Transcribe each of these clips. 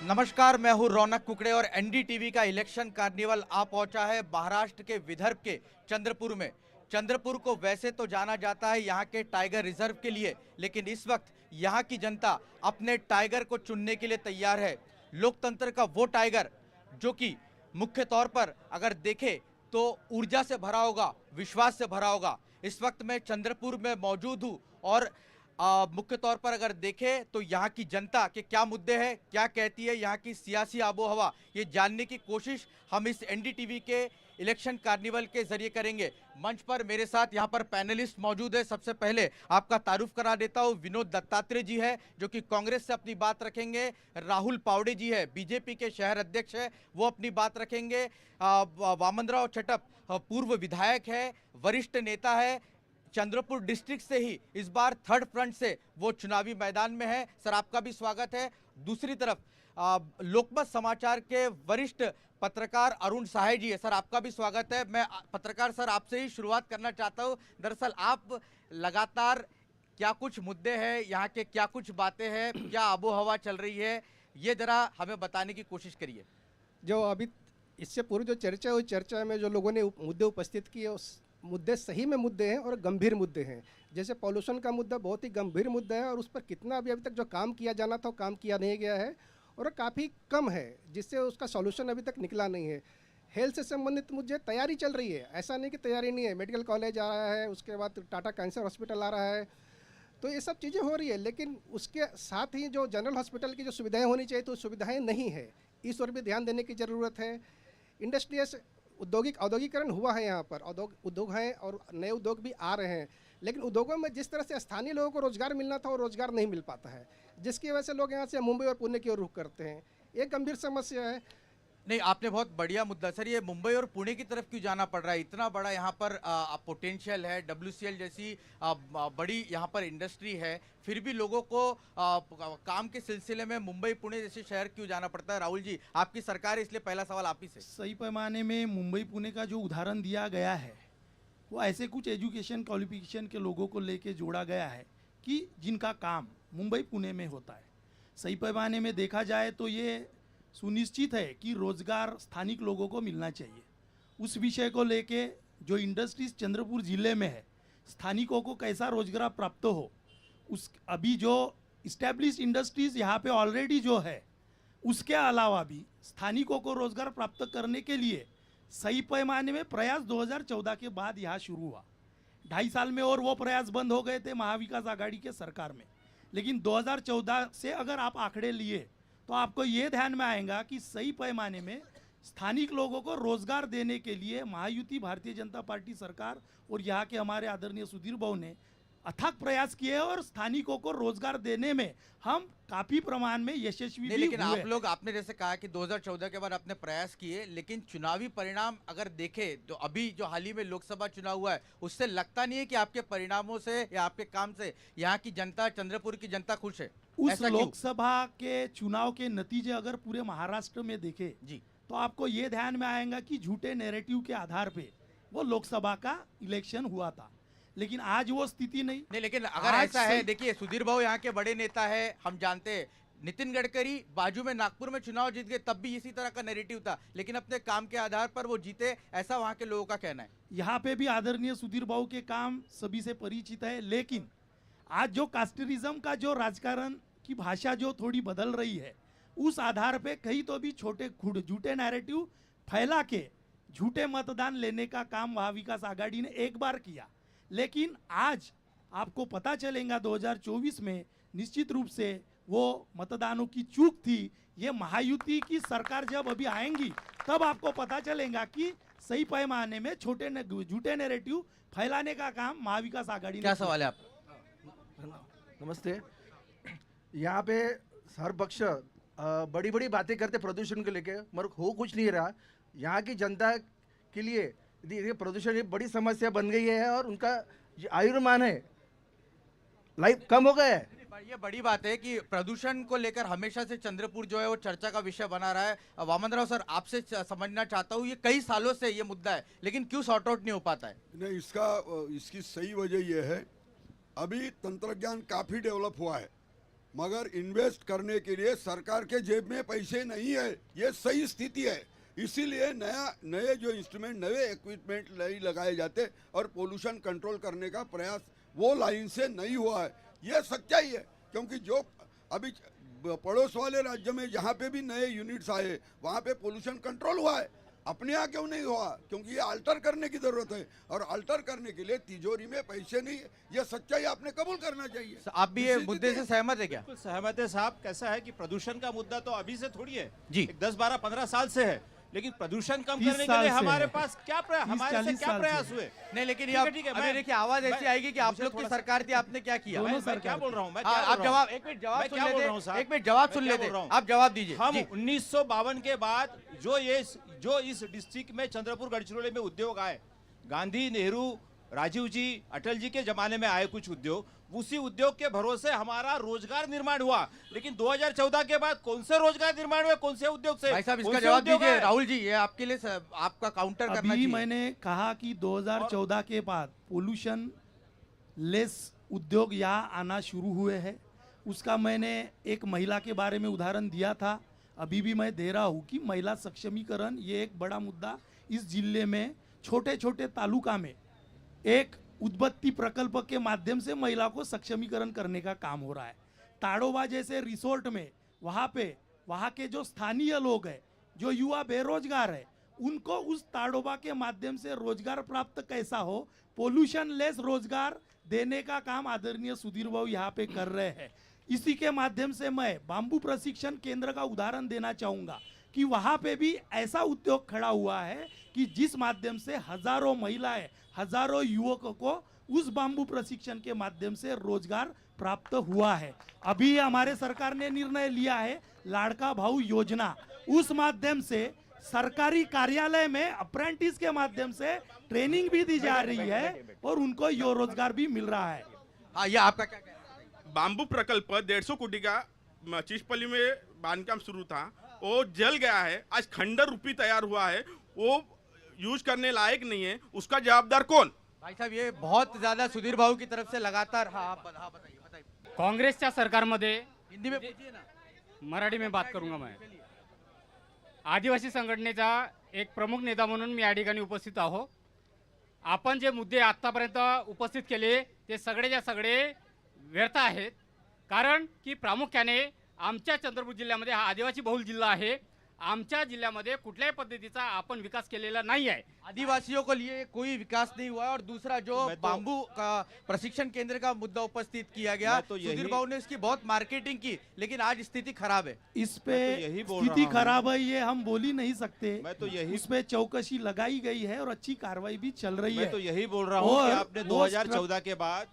नमस्कार, मैं हूं रौनक कुकड़े और एनडीटीवी का इलेक्शन कार्निवल आ पहुंचा है महाराष्ट्र के विदर्भ के चंद्रपुर में। चंद्रपुर को वैसे तो जाना जाता है यहाँ के टाइगर रिजर्व के लिए, लेकिन इस वक्त यहाँ की जनता अपने टाइगर को चुनने के लिए तैयार है। लोकतंत्र का वो टाइगर जो कि मुख्य तौर पर अगर देखे तो ऊर्जा से भरा होगा, विश्वास से भरा होगा। इस वक्त मैं चंद्रपुर में मौजूद हूँ और मुख्य तौर पर अगर देखें तो यहाँ की जनता के क्या मुद्दे हैं, क्या कहती है यहाँ की सियासी आबोहवा, ये जानने की कोशिश हम इस एनडीटीवी के इलेक्शन कार्निवल के जरिए करेंगे। मंच पर मेरे साथ यहाँ पर पैनलिस्ट मौजूद है। सबसे पहले आपका तारुफ करा देता हूँ, विनोद दत्तात्रेय जी है जो कि कांग्रेस से अपनी बात रखेंगे। राहुल पावड़े जी है, बीजेपी के शहर अध्यक्ष है, वो अपनी बात रखेंगे। वामनराव चटप पूर्व विधायक है, वरिष्ठ नेता है, चंद्रपुर डिस्ट्रिक्ट से ही इस बार थर्ड फ्रंट से वो चुनावी मैदान में है। सर, आपका भी स्वागत है। दूसरी तरफ लोकमत समाचार के वरिष्ठ पत्रकार अरुण साहे जी है। सर, आपका भी स्वागत है। मैं पत्रकार सर आपसे ही शुरुआत करना चाहता हूं। दरअसल आप लगातार क्या कुछ मुद्दे हैं यहाँ के, क्या कुछ बातें हैं, क्या आबो हवा चल रही है, ये जरा हमें बताने की कोशिश करिए। जो अभी इससे पूरी जो चर्चा हुई, चर्चा में जो लोगों ने मुद्दे उपस्थित किए, उस मुद्दे सही में मुद्दे हैं और गंभीर मुद्दे हैं। जैसे पॉल्यूशन का मुद्दा बहुत ही गंभीर मुद्दा है और उस पर कितना अभी तक जो काम किया जाना था वो काम किया नहीं गया है और काफ़ी कम है, जिससे उसका सॉल्यूशन अभी तक निकला नहीं है। हेल्थ से संबंधित मुझे तैयारी चल रही है, ऐसा नहीं कि तैयारी नहीं है। मेडिकल कॉलेज आ रहा है, उसके बाद टाटा कैंसर हॉस्पिटल आ रहा है, तो ये सब चीज़ें हो रही है। लेकिन उसके साथ ही जो जनरल हॉस्पिटल की जो सुविधाएं होनी चाहिए तो सुविधाएं नहीं है, इस ओर भी ध्यान देने की ज़रूरत है। इंडस्ट्रियस औद्योगिकरण हुआ है, यहाँ पर उद्योग हैं और नए उद्योग भी आ रहे हैं, लेकिन उद्योगों में जिस तरह से स्थानीय लोगों को रोजगार मिलना था वो रोजगार नहीं मिल पाता है, जिसकी वजह से लोग यहाँ से मुंबई और पुणे की ओर रुख करते हैं। एक गंभीर समस्या है। नहीं, आपने बहुत बढ़िया मुद्दा सर, ये मुंबई और पुणे की तरफ क्यों जाना पड़ रहा है? इतना बड़ा यहाँ पर पोटेंशियल है, डब्ल्यूसीएल जैसी बड़ी यहाँ पर इंडस्ट्री है, फिर भी लोगों को काम के सिलसिले में मुंबई पुणे जैसे शहर क्यों जाना पड़ता है? राहुल जी, आपकी सरकार है, इसलिए पहला सवाल आप ही से। सही पैमाने में मुंबई पुणे का जो उदाहरण दिया गया है वो ऐसे कुछ एजुकेशन क्वालिफिकेशन के लोगों को लेके जोड़ा गया है कि जिनका काम मुंबई पुणे में होता है। सही पैमाने में देखा जाए तो ये सुनिश्चित है कि रोजगार स्थानिक लोगों को मिलना चाहिए। उस विषय को लेके जो इंडस्ट्रीज चंद्रपुर जिले में है, स्थानिकों को कैसा रोजगार प्राप्त हो, उस अभी जो इस्टेब्लिश इंडस्ट्रीज यहाँ पे ऑलरेडी जो है, उसके अलावा भी स्थानिकों को रोजगार प्राप्त करने के लिए सही पैमाने में प्रयास 2014 के बाद यहाँ शुरू हुआ। 2.5 साल में और वो प्रयास बंद हो गए थे महाविकास आघाड़ी के सरकार में। लेकिन 2014 से अगर आप आंकड़े लिए तो आपको ये ध्यान में आएगा कि सही पैमाने में स्थानिक लोगों को रोजगार देने के लिए महायुति भारतीय जनता पार्टी सरकार और यहाँ के हमारे आदरणीय सुधीर भाऊ ने अथक प्रयास किए और स्थानिकों को रोजगार देने में हम काफी प्रमाण में यशस्वी भी लेकिन हुए। आप लोग, आपने जैसे कहा कि 2014 के बाद आपने प्रयास किए, लेकिन चुनावी परिणाम अगर देखें तो अभी जो हाल ही में लोकसभा चुनाव हुआ है, उससे लगता नहीं है कि आपके परिणामों से या आपके काम से यहाँ की जनता, चंद्रपुर की जनता खुश है। उस लोकसभा के चुनाव के नतीजे अगर पूरे महाराष्ट्र में देखे जी तो आपको ये ध्यान में आएगा कि झूठे नैरेटिव के आधार पे वो लोकसभा का इलेक्शन हुआ था, लेकिन आज वो स्थिति नहीं। लेकिन अगर ऐसा है, देखिए सुधीर भाऊ यहाँ के बड़े नेता है, हम जानते हैं। नितिन गडकरी बाजू में नागपुर में चुनाव जीत गए, तब भी इसी तरह का नैरेटिव था, लेकिन अपने काम के आधार पर वो जीते, ऐसा वहाँ के लोगों का कहना है। यहाँ पे भी आदरणीय सुधीर भाऊ के काम सभी से परिचित है, लेकिन आज जो कास्टरिज्म का जो राजकारण की भाषा जो थोड़ी बदल रही है, उस आधार पे कहीं तो भी छोटे झूठे नैरेटिव फैला के झूठे मतदान लेने का काम महाविकास आघाड़ी ने एक बार किया। लेकिन आज आपको पता चलेगा 2024 में निश्चित रूप से वो मतदानों की चूक थी। ये महायुति की सरकार जब अभी आएंगी तब आपको पता चलेगा कि सही पैमाने में झूठे नैरेटिव फैलाने का काम महाविकास आघाड़ी ने। क्या सवाल है आप? नमस्ते। यहाँ पे हर पक्ष बड़ी बड़ी बातें करते प्रदूषण को लेके, मगर हो कुछ नहीं रहा। यहाँ की जनता के लिए ये प्रदूषण एक बड़ी समस्या बन गई है और उनका आयुर्मान है, लाइफ कम हो गया है। ये बड़ी बात है कि प्रदूषण को लेकर हमेशा से चंद्रपुर जो है वो चर्चा का विषय बना रहा है। वामनराव सर, आपसे समझना चाहता हूँ, ये कई सालों से ये मुद्दा है, लेकिन क्यों सॉर्ट आउट नहीं हो पाता है? नहीं, इसकी सही वजह यह है, अभी तंत्रज्ञान काफ़ी डेवलप हुआ है। मगर इन्वेस्ट करने के लिए सरकार के जेब में पैसे नहीं है, ये सही स्थिति है। इसीलिए नए जो इंस्ट्रूमेंट, नए इक्विपमेंट नहीं लगाए जाते और पोल्यूशन कंट्रोल करने का प्रयास वो लाइन से नहीं हुआ है। ये सच्चाई है, क्योंकि जो अभी पड़ोस वाले राज्य में जहाँ पे भी नए यूनिट्स आए वहाँ पे पोल्यूशन कंट्रोल हुआ है। अपने यहाँ क्यों नहीं हुआ? क्योंकि ये अल्टर करने की जरूरत है, और अल्टर करने के लिए तिजोरी में पैसे नहीं है। ये सच्चाई आपने कबूल करना चाहिए। आप भी ये मुद्दे से सहमत है क्या? बिल्कुल सहमत है साहब। कैसा है कि प्रदूषण का मुद्दा तो अभी से थोड़ी है जी। 10, 12, 15 साल से है, लेकिन प्रदूषण कम 30 करने के साल लिए से हमारे है। पास क्या हमारे से 40 क्या साल प्रयास से। हुए? नहीं, लेकिन ठीक ये है, ठीक है, अभी मैं- देखिए आवाज ऐसी मैं- आएगी कि आप मुझे लोग की थोड़ा सा- सरकार थी, आपने क्या किया? मैं क्या बोल रहा हूँ? मैं क्या आप बोल रहा हूँ? जवाब, एक मिनट जवाब मैं सुन क्या बोल लेते रहा हूँ साहब? एक मिनट जवाब मैं सुन क्या लेते बोल रहा हूँ? आप जवाब दीजिए हम जी। 1952 के बाद जो इस डिस्ट्रिक्ट में चंद्रपुर गढ़चिरौली में उद्योग आए, गांधी, नेहरू, राजीव जी, अटल जी के जमाने में आए कुछ उद्योग, उसी उद्योग के भरोसे हमारा रोजगार निर्माण हुआ। लेकिन 2014 के बाद कौन से रोजगार निर्माण हुए, कौन से उद्योग से? भाई साहब कौन इसका से जवाब उद्योग दीजिए। आए? राहुल जी, ये आपके लिए आपका काउंटर करना अभी चाहिए। मैंने कहा कि 2014 के बाद पोल्यूशन लेस उद्योग यहाँ आना शुरू हुए हैं। उसका मैंने एक महिला के बारे में उदाहरण दिया था, अभी भी मैं दे रहा हूँ कि महिला सक्षमीकरण ये एक बड़ा मुद्दा इस जिले में छोटे छोटे तालुका में एक उद्बत्ती प्रकल्प के माध्यम से महिला को सक्षमीकरण करने का काम हो रहा है। ताड़ोबा जैसे रिसोर्ट में वहाँ के जो स्थानीय लोग हैं, जो युवा बेरोजगार है, उनको उस ताड़ोबा के माध्यम से रोजगार प्राप्त कैसा हो, पोल्यूशन लेस रोजगार देने का काम आदरणीय सुधीर बाबू यहाँ पे कर रहे हैं। इसी के माध्यम से मैं बांबू प्रशिक्षण केंद्र का उदाहरण देना चाहूँगा कि वहाँ पे भी ऐसा उद्योग खड़ा हुआ है कि जिस माध्यम से हजारों महिलाएं, हजारों युवकों को उस बांबू प्रशिक्षण के माध्यम से रोजगार प्राप्त हुआ है। अभी हमारे सरकार ने निर्णय लिया है लाड़का भाऊ योजना, उस माध्यम से सरकारी कार्यालय में अप्रेंटिस के माध्यम से ट्रेनिंग भी दी जा रही है और उनको यो रोजगार भी मिल रहा है। हाँ, ये आपका क्या कहना है? बांबू प्रकल्प 150 कोटी का चिचपल्ली में बांधकाम शुरू था, वो जल गया है। आज खंडर रूपी तैयार हुआ है, वो यूज करने लायक नहीं है। उसका जवाबदार कौन? भाई साहब ये बहुत ज्यादा सुधीर भाऊ की तरफ से लगातार हाँ बताइए। काँग्रेसच्या सरकारमध्ये हिंदी में पूछिए ना। मराठी में बात करूंगा मैं। आदिवासी संघटनेचा एक प्रमुख नेता म्हणून मी या ठिकाणी उपस्थित आहो। आपण जे मुद्दे आत्तापर्यंत उपस्थित केले ते सगळेच्या सगळे व्यर्थ आहेत, कारण की प्रामुख्याने आमच्या चंद्रपूर जिल्ह्यामध्ये हा आदिवासी बहुल जिल्हा आहे। आमच्या जिल्ह्यामध्ये कुठल्याही पद्धतीचा आपण विकास केलेला नाही आहे। आदिवासियों को लिए कोई विकास नहीं हुआ है। और दूसरा जो मैं तो- बांबू का प्रशिक्षण केंद्र का मुद्दा उपस्थित किया गया, मैं तो यही- सुधीर बाबू ने इसकी बहुत मार्केटिंग की, लेकिन आज स्थिति खराब है। इस पे मैं तो यही बोल स्थिति रहा हूँ। खराब है ये हम बोल ही नहीं सकते। मैं तो यही- उस पे चौकसी लगाई गई है और अच्छी कार्रवाई भी चल रही है। मैं तो यही बोल रहा हूँ कि और आपने वो 2014 के बाद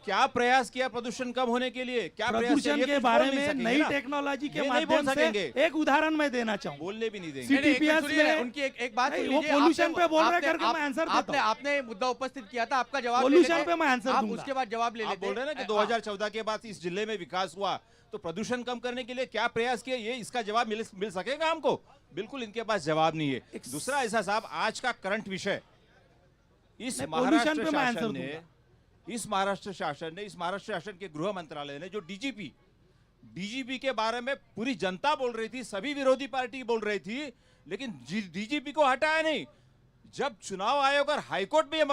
क्या प्रयास किया प्रदूषण कम होने के लिए? क्या प्रयास किया? प्रदूषण ये के कुछ बारे बोल नहीं में सकेंगे नई ना। टेक्नोलॉजी के ये नहीं बोल माध्यम सकेंगे। से एक उदाहरण मैं देना चाहूँ। बोलने भी नहीं देंगे। सिटी नहीं, एक मिनट PS सुनिए ना, में- उनकी एक बात सुन नहीं, वो लीजिए। पोल्यूशन आपने- पे बोल रहे आपने- करके मैं आप- आंसर देता आपने हूँ। आपने मुद्दा उपस्थित किया था, आपका जवाब ले पोल्यूशन लेते पे मैं आंसर आप दूंगा। उसके बाद जवाब ले आप लेते बोल रहे हैं ना कि हैं। 2014 के बाद इस जिले में विकास हुआ, तो प्रदूषण कम करने के लिए क्या प्रयास किए, ये इसका जवाब मिल सकेगा हमको? बिल्कुल इनके पास जवाब नहीं है। दूसरा ऐसा साहब, आज का करंट विषय, इस नहीं, पोल्यूशन महाराष्ट्र पे मैं आंसर शासन ने दूंगा। इस महाराष्ट्र शासन के गृह मंत्रालय ने जो डीजीपी के बारे में पूरी जनता बोल रही थी, सभी विरोधी पार्टी बोल रही थी, लेकिन डीजीपी को हटाया नहीं। जब चुनाव आयोग और हाईकोर्ट में यह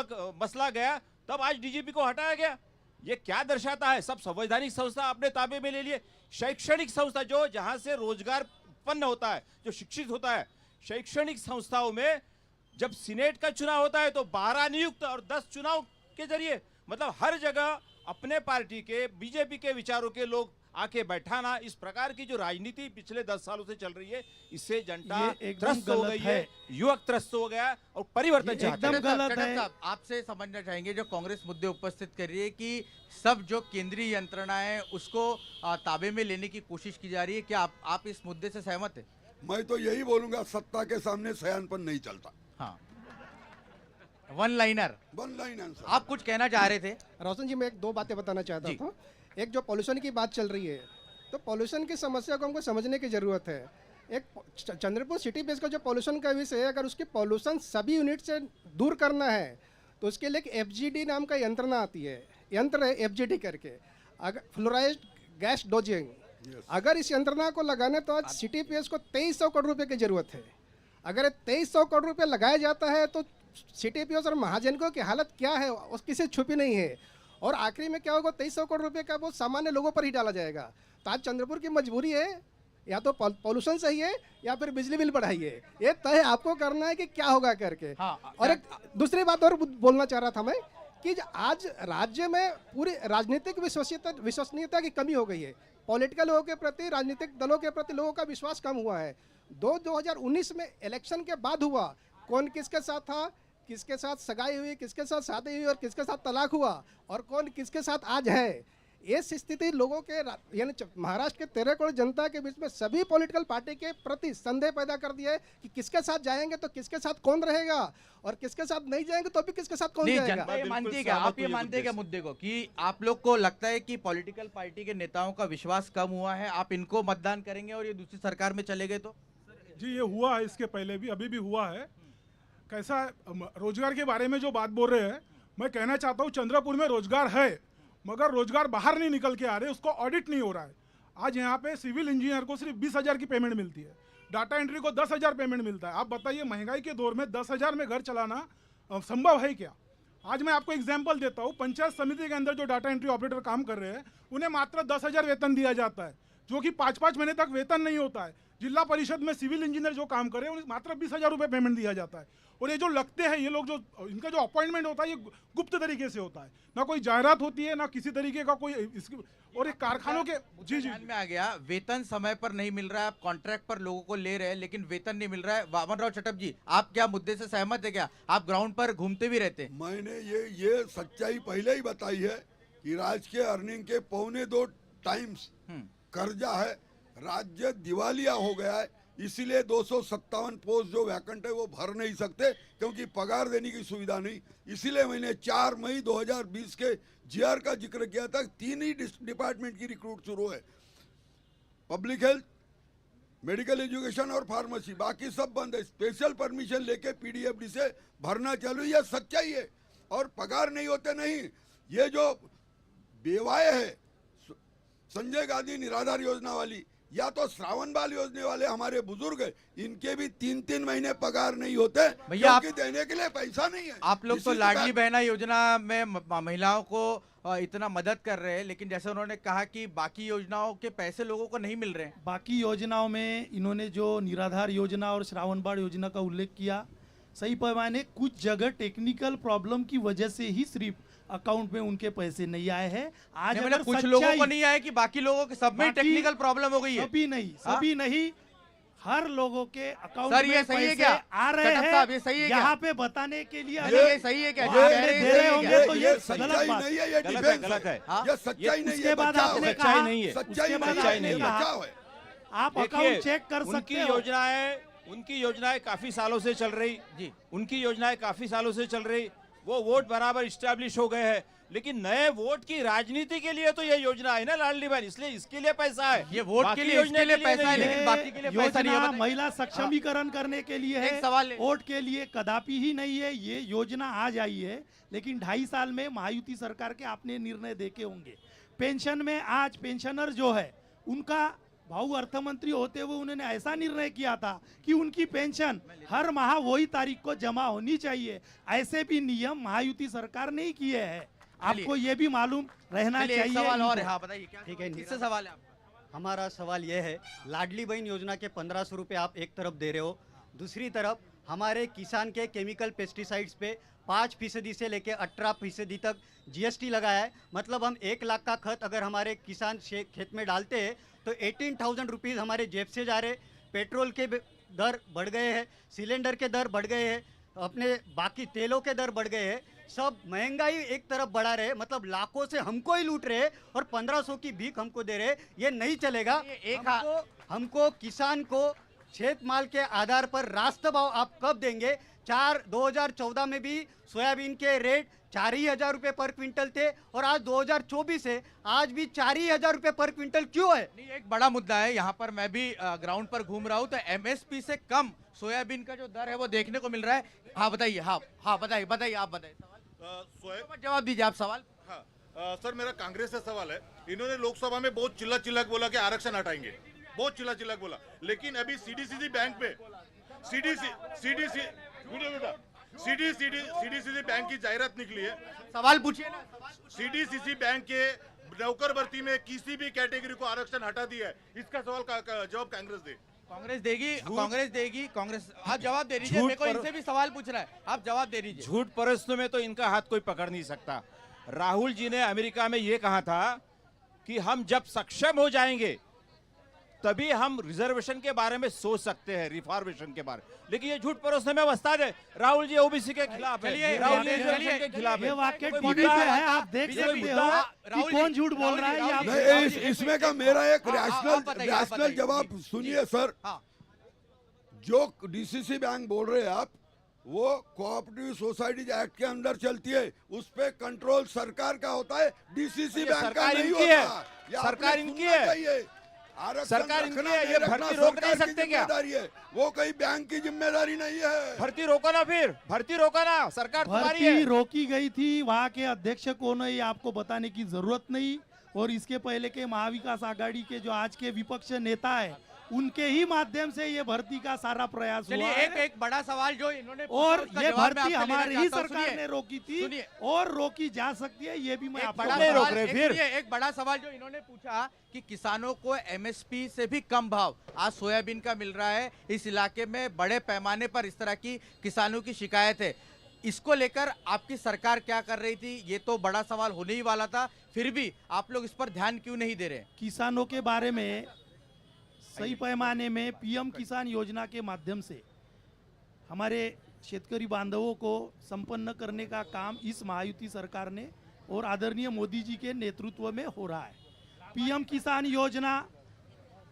मसला गया, तब आज डीजीपी को हटाया गया। ये क्या दर्शाता है? सब संवैधानिक संस्था अपने ताबे में ले लिए। शैक्षणिक संस्था जो जहां से रोजगार उत्पन्न होता है, जो शिक्षित होता है, शैक्षणिक संस्थाओं में जब सीनेट का चुनाव होता है तो 12 नियुक्त और 10 चुनाव के जरिए, मतलब हर जगह अपने पार्टी के, बीजेपी के विचारों के लोग आके बैठाना, इस प्रकार की जो राजनीति पिछले 10 सालों से चल रही है, इससे जनता ये एकदम त्रस्त हो गलत गई है। है, युवक त्रस्त हो गया और परिवर्तन ये चाहते एकदम हैं। गलत है। साहब, आपसे समझना चाहेंगे, जो कांग्रेस मुद्दे उपस्थित कर रही है कि सब जो केंद्रीय यंत्रणा है उसको ताबे में लेने की कोशिश की जा रही है, क्या आप इस मुद्दे से सहमत है? मैं तो यही बोलूंगा, सत्ता के सामने सयानपन नहीं चलता। हाँ, one liner. One line answer. आप कुछ कहना चाह रहे थे? रोशन जी, मैं एक दो बातें बताना चाहता जी। था। एक जो पॉल्यूशन की बात चल रही है, तो पॉल्यूशन की समस्या को हमको समझने की ज़रूरत है। एक चंद्रपुर सिटी बेस का जो पॉल्यूशन का विषय है, अगर उसके पॉल्यूशन सभी यूनिट से दूर करना है तो उसके लिए एक FGD नाम का यंत्रणा आती है, यंत्र है FGD करके। अगर फ्लोराइज्ड गैस डोजिंग, अगर इस यंत्रणा को लगाने तो आज CTPS को 2300 करोड़ रुपए की जरूरत है। अगर 2300 करोड़ रुपए लगाया जाता है तो CTPS और महाजनकों की हालत क्या है उस किसी छुपी नहीं है। और आखिरी में क्या होगा, 2300 करोड़ रुपए का वो सामान्य लोगों पर ही डाला जाएगा। तो आज चंद्रपुर की मजबूरी है, या तो पॉल्यूशन सही है या फिर बिजली बिल बढ़ाइए। ये तय आपको करना है कि क्या होगा करके। हाँ, और एक दूसरी बात और बोलना चाह रहा था मैं कि आज राज्य में पूरी राजनीतिक विश्वसनीयता की कमी हो गई है। पॉलिटिकल लोगों के प्रति, राजनीतिक दलों के प्रति लोगों का विश्वास कम हुआ है। 2019 में इलेक्शन के बाद हुआ, कौन किसके साथ था, किसके साथ सगाई हुई, किसके साथ शादी हुई और किसके साथ तलाक हुआ और कौन किसके साथ आज है, ये स्थिति लोगों के यानी महाराष्ट्र के 13 करोड़ जनता के बीच में सभी पॉलिटिकल पार्टी के प्रति संदेह पैदा कर दिया है कि किसके साथ जाएंगे तो किसके साथ कौन रहेगा और किसके साथ नहीं जाएंगे तो भी किसके साथ कौन नहीं, जाएगा। जनता ये मानती है क्या, आप ये मानते हैं क्या मुद्दे को कि आप लोग को लगता है कि पॉलिटिकल पार्टी के नेताओं का विश्वास कम हुआ है, आप इनको मतदान करेंगे और ये दूसरी सरकार में चले गए तो? जी ये हुआ है, इसके पहले भी, अभी भी हुआ है। कैसा रोजगार के बारे में जो बात बोल रहे हैं, मैं कहना चाहता हूँ चंद्रपुर में रोजगार है मगर रोजगार बाहर नहीं निकल के आ रहे, उसको ऑडिट नहीं हो रहा है। आज यहाँ पे सिविल इंजीनियर को सिर्फ 20,000 की पेमेंट मिलती है, डाटा एंट्री को 10,000 पेमेंट मिलता है। आप बताइए महंगाई के दौर में 10,000 में घर चलाना संभव है क्या? आज मैं आपको एग्जाम्पल देता हूँ, पंचायत समिति के अंदर जो डाटा एंट्री ऑपरेटर काम कर रहे हैं उन्हें मात्र 10,000 वेतन दिया जाता है, जो कि 5-5 महीने तक वेतन नहीं होता है। जिला परिषद में सिविल इंजीनियर जो काम करे उन्हें मात्र 20,000 रुपये पेमेंट दिया जाता है। और ये जो लगते हैं ये लोग, जो इनका जो अपॉइंटमेंट होता है ये गुप्त तरीके से होता है, ना कोई जाहिरात होती है ना किसी तरीके का कोई इसकी। और एक कारखानों के जी ध्यान में आ गया, वेतन समय पर नहीं मिल रहा है, आप कॉन्ट्रैक्ट पर लोगों को ले रहे हैं लेकिन वेतन नहीं मिल रहा है। वामन राव चटप जी, आप क्या मुद्दे से सहमत है क्या? आप ग्राउंड पर घूमते भी रहते हैं। मैंने ये सच्चाई पहले ही बताई है कि राज्य के अर्निंग के 1.25 टाइम्स कर्जा है, राज्य दिवालिया हो गया है। इसीलिए 257 पोस्ट जो वैकेंट है वो भर नहीं सकते क्योंकि पगार देने की सुविधा नहीं। इसीलिए मैंने 4 मई 2020 के GR का जिक्र किया था। 3 ही डिपार्टमेंट की रिक्रूट शुरू है, पब्लिक हेल्थ, मेडिकल एजुकेशन और फार्मेसी, बाकी सब बंद है। स्पेशल परमिशन लेके PDFD से भरना चालू, यह सच्चाई है। और पगार नहीं होते नहीं, ये जो बेवाए है संजय गांधी निराधार योजना वाली या तो श्रावण बाल योजना वाले हमारे बुजुर्ग है, इनके भी 3-3 महीने पगार नहीं होते क्योंकि देने के लिए पैसा नहीं है। आप लोग तो लाडली बहना योजना में महिलाओं को इतना मदद कर रहे हैं, लेकिन जैसे उन्होंने कहा कि बाकी योजनाओं के पैसे लोगों को नहीं मिल रहे हैं। बाकी योजनाओं में इन्होंने जो निराधार योजना और श्रावण बाल योजना का उल्लेख किया, सही पैमाने कुछ जगह टेक्निकल प्रॉब्लम की वजह से ही सिर्फ अकाउंट में उनके पैसे नहीं आए हैं। आज मतलब कुछ लोगों को नहीं आए कि बाकी लोगों के सब में टेक्निकल प्रॉब्लम हो गई है? सभी नहीं, हर लोगों के अकाउंट सर, में ये सही है पैसे क्या? आ रहे चटप हैं। साहब, ये सही है क्या? यहाँ पे बताने के लिए ये सही है क्या? दे रहे होंगे तो ये सच्चाई नहीं है, ये डिफेंस गलत है। ये सच्चाई नहीं है, उसके बाद बचाव आपने है। कहा, सच्चाई नहीं है, बचाव है। आप अकाउंट चेक कर सकते उनकी हो। योजनाएं काफी सालों से चल रही जी, उनकी योजनाएं काफी सालों से चल रही, वो वोट बराबर इस्टेब्लिश हो गए हैं। लेकिन नए वोट की राजनीति के लिए तो ये योजना है ना लाडली बहन, इसलिए इसके लिए पैसा है। ये वोट के लिए, इसके लिए पैसा है, लेकिन बाकी के लिए पैसा नहीं है। योजना महिला सक्षमीकरण करने के लिए है, एक सवाल है। वोट के लिए कदापि ही नहीं है। ये योजना आज आई है, लेकिन 2.5 साल में महायुति सरकार के आपने निर्णय देखे होंगे। पेंशन में आज पेंशनर जो है उनका भाऊ अर्थमंत्री होते हुए उन्होंने ऐसा निर्णय किया था कि उनकी पेंशन हर माह वही तारीख को जमा होनी चाहिए। ऐसे भी नियम महायुति सरकार ने किए हैं, आपको ये भी मालूम रहना चाहिए। सवाल और है, हाँ बताइए क्या? ठीक है, किससे सवाल है आपका? हमारा सवाल यह है, लाडली बहन योजना के 1500 रुपये आप एक तरफ दे रहे हो, दूसरी तरफ हमारे किसान के केमिकल पेस्टिसाइड्स पे 5% से लेके 18% तक GST लगाया है। मतलब हम 1 लाख का खत अगर हमारे किसान खेत में डालते हैं तो 18,000 रुपीज़ हमारे जेब से जा रहे। पेट्रोल के दर बढ़ गए हैं, सिलेंडर के दर बढ़ गए हैं, अपने बाकी तेलों के दर बढ़ गए हैं। सब महंगाई एक तरफ बढ़ा रहे, मतलब लाखों से हमको ही लूट रहे और 1500 की भीख हमको दे रहे। ये नहीं चलेगा। हमको किसान को खेत माल के आधार पर रास्ता भाव आप कब देंगे? 2014 में भी सोयाबीन के रेट 4,000 रुपये पर क्विंटल थे और आज 2024 है, आज भी 4,000 रुपये पर क्विंटल क्यों है? नहीं, एक बड़ा मुद्दा है। यहाँ पर मैं भी ग्राउंड पर घूम रहा हूँ तो MSP से कम सोयाबीन का जो दर है वो देखने को मिल रहा है। हाँ बताइए, हाँ बताइए, आप बताइए। जवाब दीजिए आप सवाल। सर मेरा कांग्रेस से सवाल है। इन्होंने लोकसभा में बहुत चिल्ला चिल्ला के बोला कि आरक्षण हटाएंगे, बहुत चिल्ला चिल्ला के बोला, लेकिन अभी सीडीसीसी बैंक पे सीडीसीसी बैंक की जाहिरात निकली है। सवाल पूछिए ना। सीडीसीसी बैंक के नौकर भर्ती में किसी भी कैटेगरी को आरक्षण हटा दिया है। इसका सवाल का जवाब कांग्रेस दे। कांग्रेस देगी। कांग्रेस आप जवाब दे दीजिए, मेरे को इनसे भी सवाल पूछना है, आप जवाब दे दीजिए। झूठ परस्तों में तो इनका हाथ कोई पकड़ नहीं सकता। राहुल जी ने अमेरिका में यह कहा था कि हम जब सक्षम हो जाएंगे तभी हम रिजर्वेशन के बारे में सोच सकते हैं, रिफॉर्मेशन के बारे में। लेकिन ये झूठ परोसने में वस्ताद है। राहुल जी ओबीसी के खिलाफ है, राहुल जी रिजर्वेशन के खिलाफ है। ये वाक्य टीवी पे है, आप देख सकते हो कि कौन झूठ बोल रहा है। नहीं, इसमें का मेरा एक रैशनल जवाब सुनिए सर। जो डीसीसी बैंक बोल रहे हैं आप, वो कोऑपरेटिव सोसाइटीज एक्ट के अंदर चलती है, उस पे कंट्रोल सरकार का होता है, डीसीसी बैंक का नहीं होता। सरकार इनकी है, सरकार इनकी है, ये भर्ती रोक नहीं सकते क्या? वो कहीं बैंक की जिम्मेदारी नहीं है। भर्ती रोको ना, फिर भर्ती रोको ना, सरकार तुम्हारी है। भर्ती रोकी गई थी, वहाँ के अध्यक्ष कौन है ये आपको बताने की जरूरत नहीं। और इसके पहले के महाविकास आघाड़ी के जो आज के विपक्ष नेता है, उनके ही माध्यम से ये भर्ती का सारा प्रयास हुआ है। एक बड़ा सवाल जो इन्होंने और ये भर्ती हमारी ही सरकार ने रोकी थी और रोकी जा सकती है, ये भी मैं आपको रोक रहे। फिर एक बड़ा सवाल जो इन्होंने पूछा कि किसानों को एमएसपी से भी कम भाव आज सोयाबीन का मिल रहा है। इस इलाके में बड़े पैमाने पर इस तरह की किसानों की शिकायत है। इसको लेकर आपकी सरकार क्या कर रही थी? ये तो बड़ा सवाल होने ही वाला था, फिर भी आप लोग इस पर ध्यान क्यों नहीं दे रहे? किसानों के बारे में सही पैमाने में पीएम किसान योजना के माध्यम से हमारे शेतकरी बांधवों को संपन्न करने का काम इस महायुति सरकार ने और आदरणीय मोदी जी के नेतृत्व में हो रहा है। पीएम किसान योजना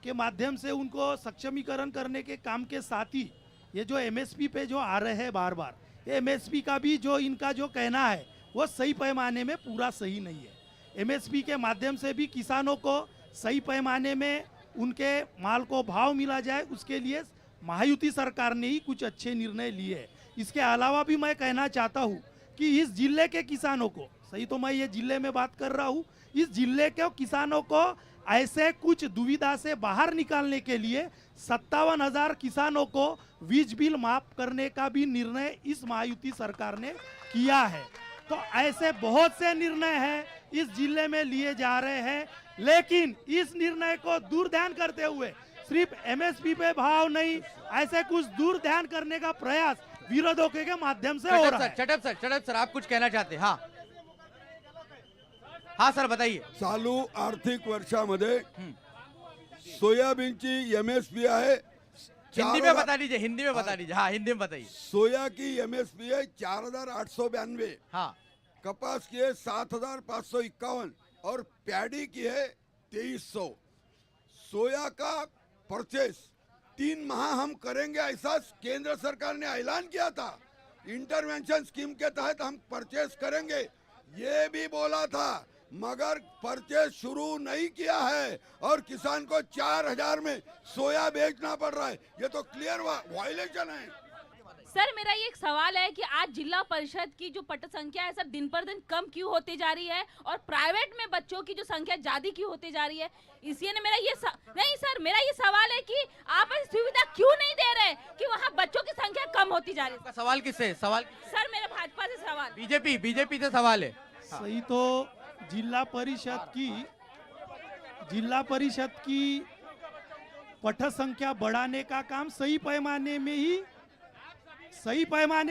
के माध्यम से उनको सक्षमीकरण करने के काम के साथ ही ये जो एमएसपी पे जो आ रहे हैं बार बार, ये एमएसपी का भी जो इनका जो कहना है वो सही पैमाने में पूरा सही नहीं है। एमएसपी के माध्यम से भी किसानों को सही पैमाने में उनके माल को भाव मिला जाए, उसके लिए महायुति सरकार ने ही कुछ अच्छे निर्णय लिए हैं। इसके अलावा भी मैं कहना चाहता हूँ कि इस जिले के किसानों को, सही तो मैं ये जिले में बात कर रहा हूँ, इस जिले के किसानों को ऐसे कुछ दुविधा से बाहर निकालने के लिए 57,000 किसानों को वीज बिल माफ करने का भी निर्णय इस महायुति सरकार ने किया है। तो ऐसे बहुत से निर्णय हैं इस जिले में लिए जा रहे हैं, लेकिन इस निर्णय को दूर ध्यान करते हुए सिर्फ एमएसपी पे भाव नहीं, ऐसे कुछ दूर ध्यान करने का प्रयास विरोधों के माध्यम से हो रहा है। चटप सर आप कुछ कहना चाहते हैं? हाँ सर बताइए। चालू आर्थिक वर्षामध्ये सोयाबीनची एमएसपी है, हिंदी में बता दीजिए, हिंदी में बता दीजिए। हाँ हिंदी में बताइए। सोया की एमएसपी है 4,892, हाँ कपास की है 7,551 और प्याडी की है 2,300। सोया का परचेस 3 माह हम करेंगे, ऐसा केंद्र सरकार ने ऐलान किया था। इंटरवेंशन स्कीम के तहत हम परचेस करेंगे, ये भी बोला था, मगर परचेस शुरू नहीं किया है और किसान को 4,000 में सोया बेचना पड़ रहा है। ये तो क्लियर वायलेशन है। सर मेरा ये एक सवाल है कि आज जिला परिषद की जो पट संख्या है सर दिन पर दिन कम क्यों होती जा रही है और प्राइवेट में बच्चों की जो संख्या ज्यादा क्यों होती जा रही है? इसलिए ने मेरा ये नहीं सर, मेरा ये सवाल है कि आप ऐसी सुविधा क्यों नहीं दे रहे कि वहाँ बच्चों की संख्या कम होती जा रही है? सवाल किससे? सवाल सर मेरा भाजपा से सवाल। बीजेपी से सवाल है। सही तो जिला परिषद की पट संख्या बढ़ाने का काम सही पैमाने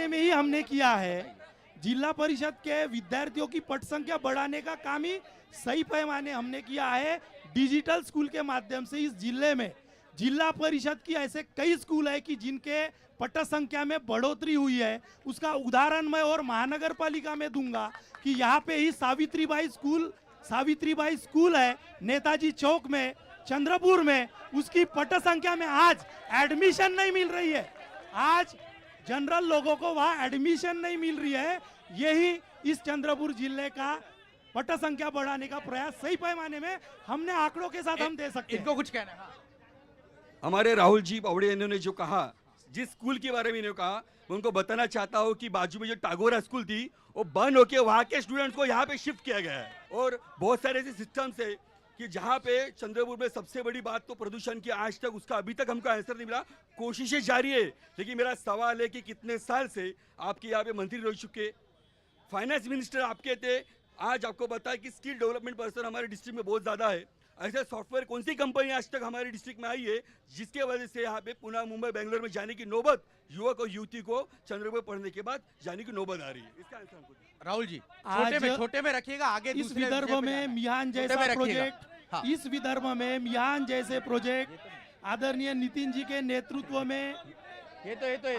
में ही हमने किया है। जिला परिषद के विद्यार्थियों की पट संख्या बढ़ाने का काम ही सही पैमाने हमने किया है। डिजिटल स्कूल के माध्यम से इस जिले में जिला परिषद की ऐसे कई स्कूल है कि जिनके पट संख्या में बढ़ोतरी हुई है। उसका उदाहरण मैं और महानगर पालिका में दूंगा कि यहाँ पे ही सावित्रीबाई स्कूल है नेताजी चौक में, चंद्रपुर में, उसकी पट संख्या में आज एडमिशन नहीं मिल रही है। आज जनरल लोगों को वहाँ एडमिशन नहीं मिल रही है। यही इस चंद्रपुर जिले का पट संख्या बढ़ाने का प्रयास सही पैमाने में हमने आंकड़ों के साथ हम दे सकते हैं। इनको कुछ कहना है? हमारे राहुल जी बावड़े इन्होंने जो कहा, जिस स्कूल के बारे में इन्होंने कहा, मैं उनको बताना चाहता हूँ कि बाजू में जो टागोरा स्कूल थी वो बंद होके वहाँ के स्टूडेंट्स को यहाँ पे शिफ्ट किया गया है और बहुत सारे ऐसे सिस्टम्स है कि जहाँ पे चंद्रपुर में सबसे बड़ी बात तो प्रदूषण की, आज तक उसका अभी तक हमको आंसर नहीं मिला। कोशिशें जारी है, लेकिन मेरा सवाल है कि कितने साल से आपके यहाँ पे मंत्री रह चुके, फाइनेंस मिनिस्टर आपके थे, आज आपको पता है कि स्किल डेवलपमेंट पर्सन हमारे डिस्ट्रिक्ट में बहुत ज़्यादा है। ऐसे सॉफ्टवेयर कौन सी कंपनी आज तक हमारे डिस्ट्रिक्ट में आई है जिसके वजह से यहाँ पे पुणे, मुंबई, बेंगलोर में जाने की नौबत युवक और युवती को चंद्रपुर पढ़ने के बाद जाने की नौबत आ रही है? इसका आंसर हमको दीजिए। राहुल जी, आज छोटे में रखिएगा, आगे इस दूसरे विदर्भ विषय पे में जाएं। मिहान छोटे जैसा में रखिएगा। प्रोजेक्ट, हाँ। इस विदर्भ में मिहान जैसे प्रोजेक्ट आदरणीय नितिन जी के नेतृत्व में,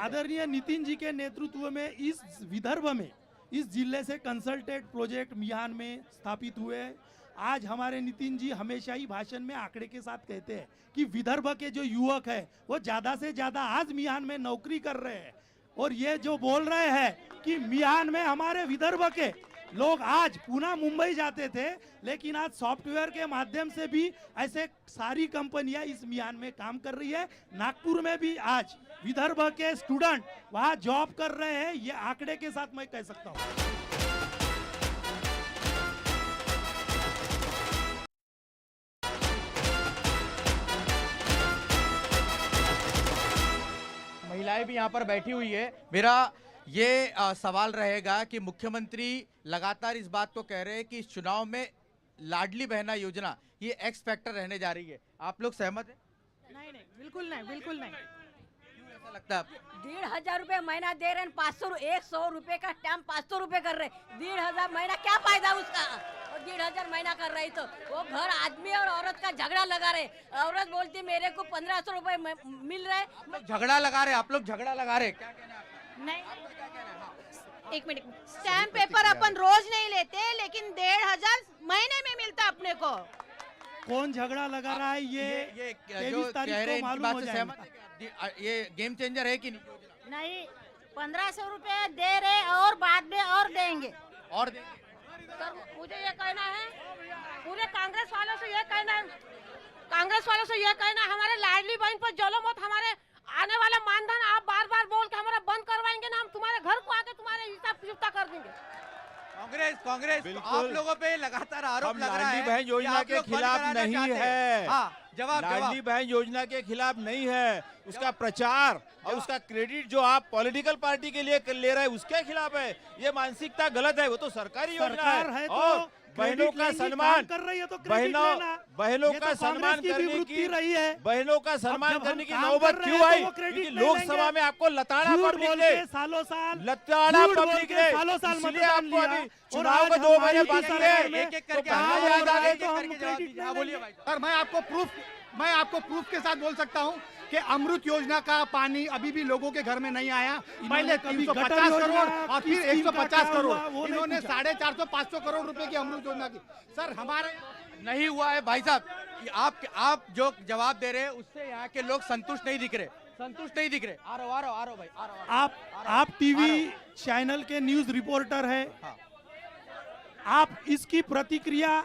आदरणीय नितिन जी के नेतृत्व में इस विदर्भ में, इस जिले से कंसल्टेड प्रोजेक्ट मिहान में स्थापित हुए। आज हमारे नितिन जी हमेशा ही भाषण में आंकड़े के साथ कहते हैं कि विदर्भ के जो युवक है वो ज्यादा से ज्यादा आज मिहान में नौकरी कर रहे हैं, और ये जो बोल रहे हैं कि मिहान में हमारे विदर्भ के लोग आज पुणे, मुंबई जाते थे, लेकिन आज सॉफ्टवेयर के माध्यम से भी ऐसे सारी कंपनियां इस मिहान में काम कर रही है। नागपुर में भी आज विदर्भ के स्टूडेंट वहां जॉब कर रहे हैं, ये आंकड़े के साथ मैं कह सकता हूँ। महिलाएं भी यहाँ पर बैठी हुई है। मेरा ये सवाल रहेगा कि मुख्यमंत्री लगातार इस बात को कह रहे हैं कि इस चुनाव में लाडली बहना योजना ये एक्स फैक्टर रहने जा रही है, आप लोग सहमत हैं? नहीं नहीं, बिल्कुल नहीं, बिल्कुल नहीं। क्यों ऐसा लगता है आपको? 1,500 रुपए महीना दे रहे हैं, 100 रुपए का स्टैम्प 500 रुपए कर रहे, 1,500 महीना, क्या फायदा उसका? और 1,500 महीना कर रही तो वो घर आदमी और औरत का झगड़ा लगा रहे। औरत बोलती मेरे को 1,500 रुपए मिल रहे। झगड़ा लगा रहे, आप लोग झगड़ा लगा रहे, क्या कहना है? नहीं, एक मिनट, स्टैम्प पेपर अपन रोज नहीं लेते, लेकिन 1,500 महीने में मिलता अपने को। कौन झगड़ा लगा रहा है ये जो 23 कह तारीख रहे को हैं, इनकी मालूम बात हो से जाएगा। सहमत है क्या? ये गेम चेंजर है कि नहीं? नहीं, 1,500 रुपए दे रहे और बाद में और देंगे। और देंगे? सर मुझे ये कहना है, पूरे कांग्रेस वालों से ये कहना है, कांग्रेस वालों से ये कहना है, हमारे लाडली बहन पर जलो मत, हमारे आने वाला मानधन आप बार बार बोल के हमारा बंद करवाएंगे ना, हम तुम्हारे घर को आके तुम्हारे हिसाब चुकता कर देंगे। कांग्रेस आप लोगों पे लगातार आरोप लग रहा है लाडली बहन योजना के खिलाफ नहीं है। जवाब लाडली बहन योजना के खिलाफ नहीं है, उसका प्रचार और उसका क्रेडिट जो आप पॉलिटिकल पार्टी के लिए ले रहे हैं उसके खिलाफ है। ये मानसिकता गलत है, वो तो सरकारी योजना है। और बहनों का सम्मान कर रही है तो बहनों का सम्मान करने की बहनों का सम्मान करने की नौबत क्यों आई? क्योंकि लोकसभा में आपको लताड़ा पब्लिक ने सालों साल लताड़ा पब्लिक ने, इसलिए आपको अभी चुनाव को 2 महीने बाकी है। एक एक करके बोलिए भाई। सर मैं आपको प्रूफ के साथ बोल सकता हूँ कि अमृत योजना का पानी अभी भी लोगों के घर में नहीं आया। पहले 350 करोड़ और फिर 150 करोड़, इन्होंने 450 500 करोड़ रुपए की अमृत योजना की। सर हमारे नहीं हुआ है भाई साहब, कि आप जो जवाब दे रहे हैं उससे यहाँ के लोग संतुष्ट नहीं दिख रहे। आ रहा भाई, आ रहा। आप टीवी चैनल के न्यूज रिपोर्टर है, आप इसकी प्रतिक्रिया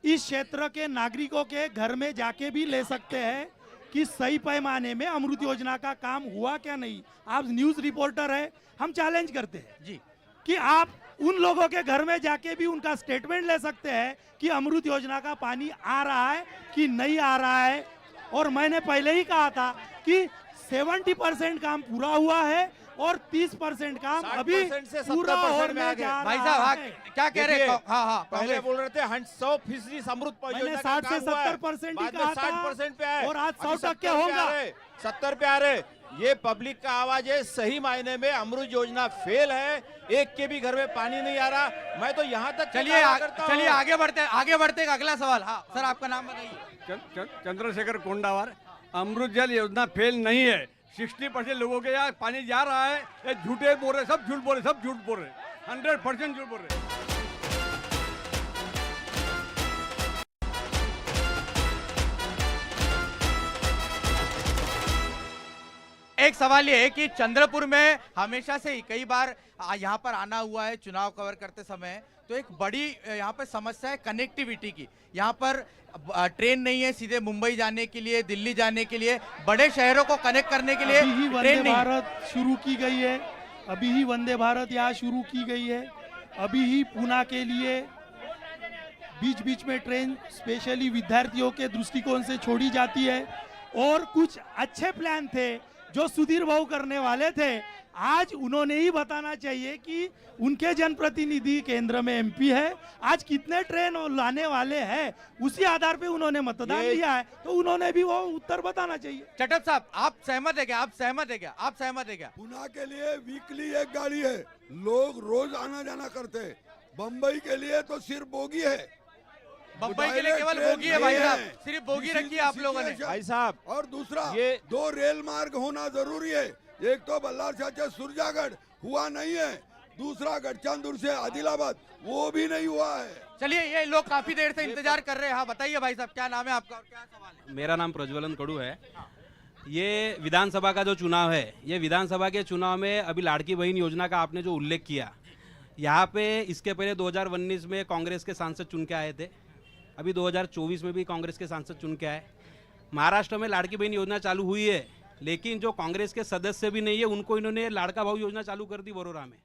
इस क्षेत्र के नागरिकों के घर में जाके भी ले सकते हैं कि सही पैमाने में अमृत योजना का काम हुआ क्या नहीं। आप न्यूज रिपोर्टर है, हम चैलेंज करते हैं जी कि आप उन लोगों के घर में जाके भी उनका स्टेटमेंट ले सकते हैं कि अमृत योजना का पानी आ रहा है कि नहीं आ रहा है। और मैंने पहले ही कहा था कि 70% काम पूरा हुआ है और 30% काम अभी पूरा होने जा रहा है। भाई साहब क्या कह रहे हैं? पहले बोल रहे थे 100% अमृत योजना 60 से 70% ही कहा था 60% पे है और आज 100% होगा। 70 पे आ रहे। ये पब्लिक का आवाज है, सही मायने में अमृत योजना फेल है, एक के भी घर में पानी नहीं आ रहा। मैं तो यहाँ तक चलिए आगे बढ़ते अगला सवाल। हाँ सर, आपका नाम बताइए। चंद्रशेखर कोंडावार। अमृत जल योजना फेल नहीं है, 60% लोगों के यहाँ पानी जा रहा है। ये झूठे बोल रहे, सब झूठ बोल रहे, 100% झूठ बोल रहे। एक सवाल ये है कि चंद्रपुर में हमेशा से ही कई बार यहाँ पर आना हुआ है चुनाव कवर करते समय, तो एक बड़ी यहाँ पर समस्या है कनेक्टिविटी की। यहाँ पर ट्रेन नहीं है सीधे मुंबई जाने के लिए, दिल्ली जाने के लिए, बड़े शहरों को कनेक्ट करने के लिए वंदे भारत शुरू की गई है। अभी ही वंदे भारत यहाँ शुरू की गई है। अभी ही पुणे के लिए बीच बीच में ट्रेन स्पेशली विद्यार्थियों के दृष्टिकोण से छोड़ी जाती है, और कुछ अच्छे प्लान थे जो सुधीर भाऊ करने वाले थे, आज उन्होंने ही बताना चाहिए कि उनके जनप्रतिनिधि केंद्र में एमपी है, आज कितने ट्रेन लाने वाले हैं, उसी आधार पे उन्होंने मतदान दिया है, तो उन्होंने भी वो उत्तर बताना चाहिए। चटप साहब, आप सहमत है क्या? आप सहमत है क्या? आप सहमत है क्या? पुणे के लिए वीकली एक गाड़ी है, लोग रोज आना जाना करते हैं। बम्बई के लिए तो सिर्फ बोगी है, बम्बई के लिए केवल बोगी है भाई साहब, सिर्फ बोगी रखी है आप लोगों ने। भाई साहब, और दूसरा ये 2 रेल मार्ग होना जरूरी है। एक तो बल्लार से सुरजागढ़ हुआ नहीं है, दूसरा गढ़चांदुर से आदिलाबाद वो भी नहीं हुआ है। चलिए, ये लोग काफी देर से इंतजार कर रहे हैं। हाँ बताइए भाई साहब, क्या नाम है आपका और क्या सवाल है? मेरा नाम प्रज्वलन कड़ू है। ये विधानसभा का जो चुनाव है, ये विधानसभा के चुनाव में अभी लाड़की बहन योजना का आपने जो उल्लेख किया, यहाँ पे इसके पहले 2019 में कांग्रेस के सांसद चुन के आए थे, अभी 2024 में भी कांग्रेस के सांसद चुन के आए। महाराष्ट्र में लाड़की बहन योजना चालू हुई है, लेकिन जो कांग्रेस के सदस्य भी नहीं है उनको इन्होंने लाड़का भाऊ योजना चालू कर दी वरोरा में।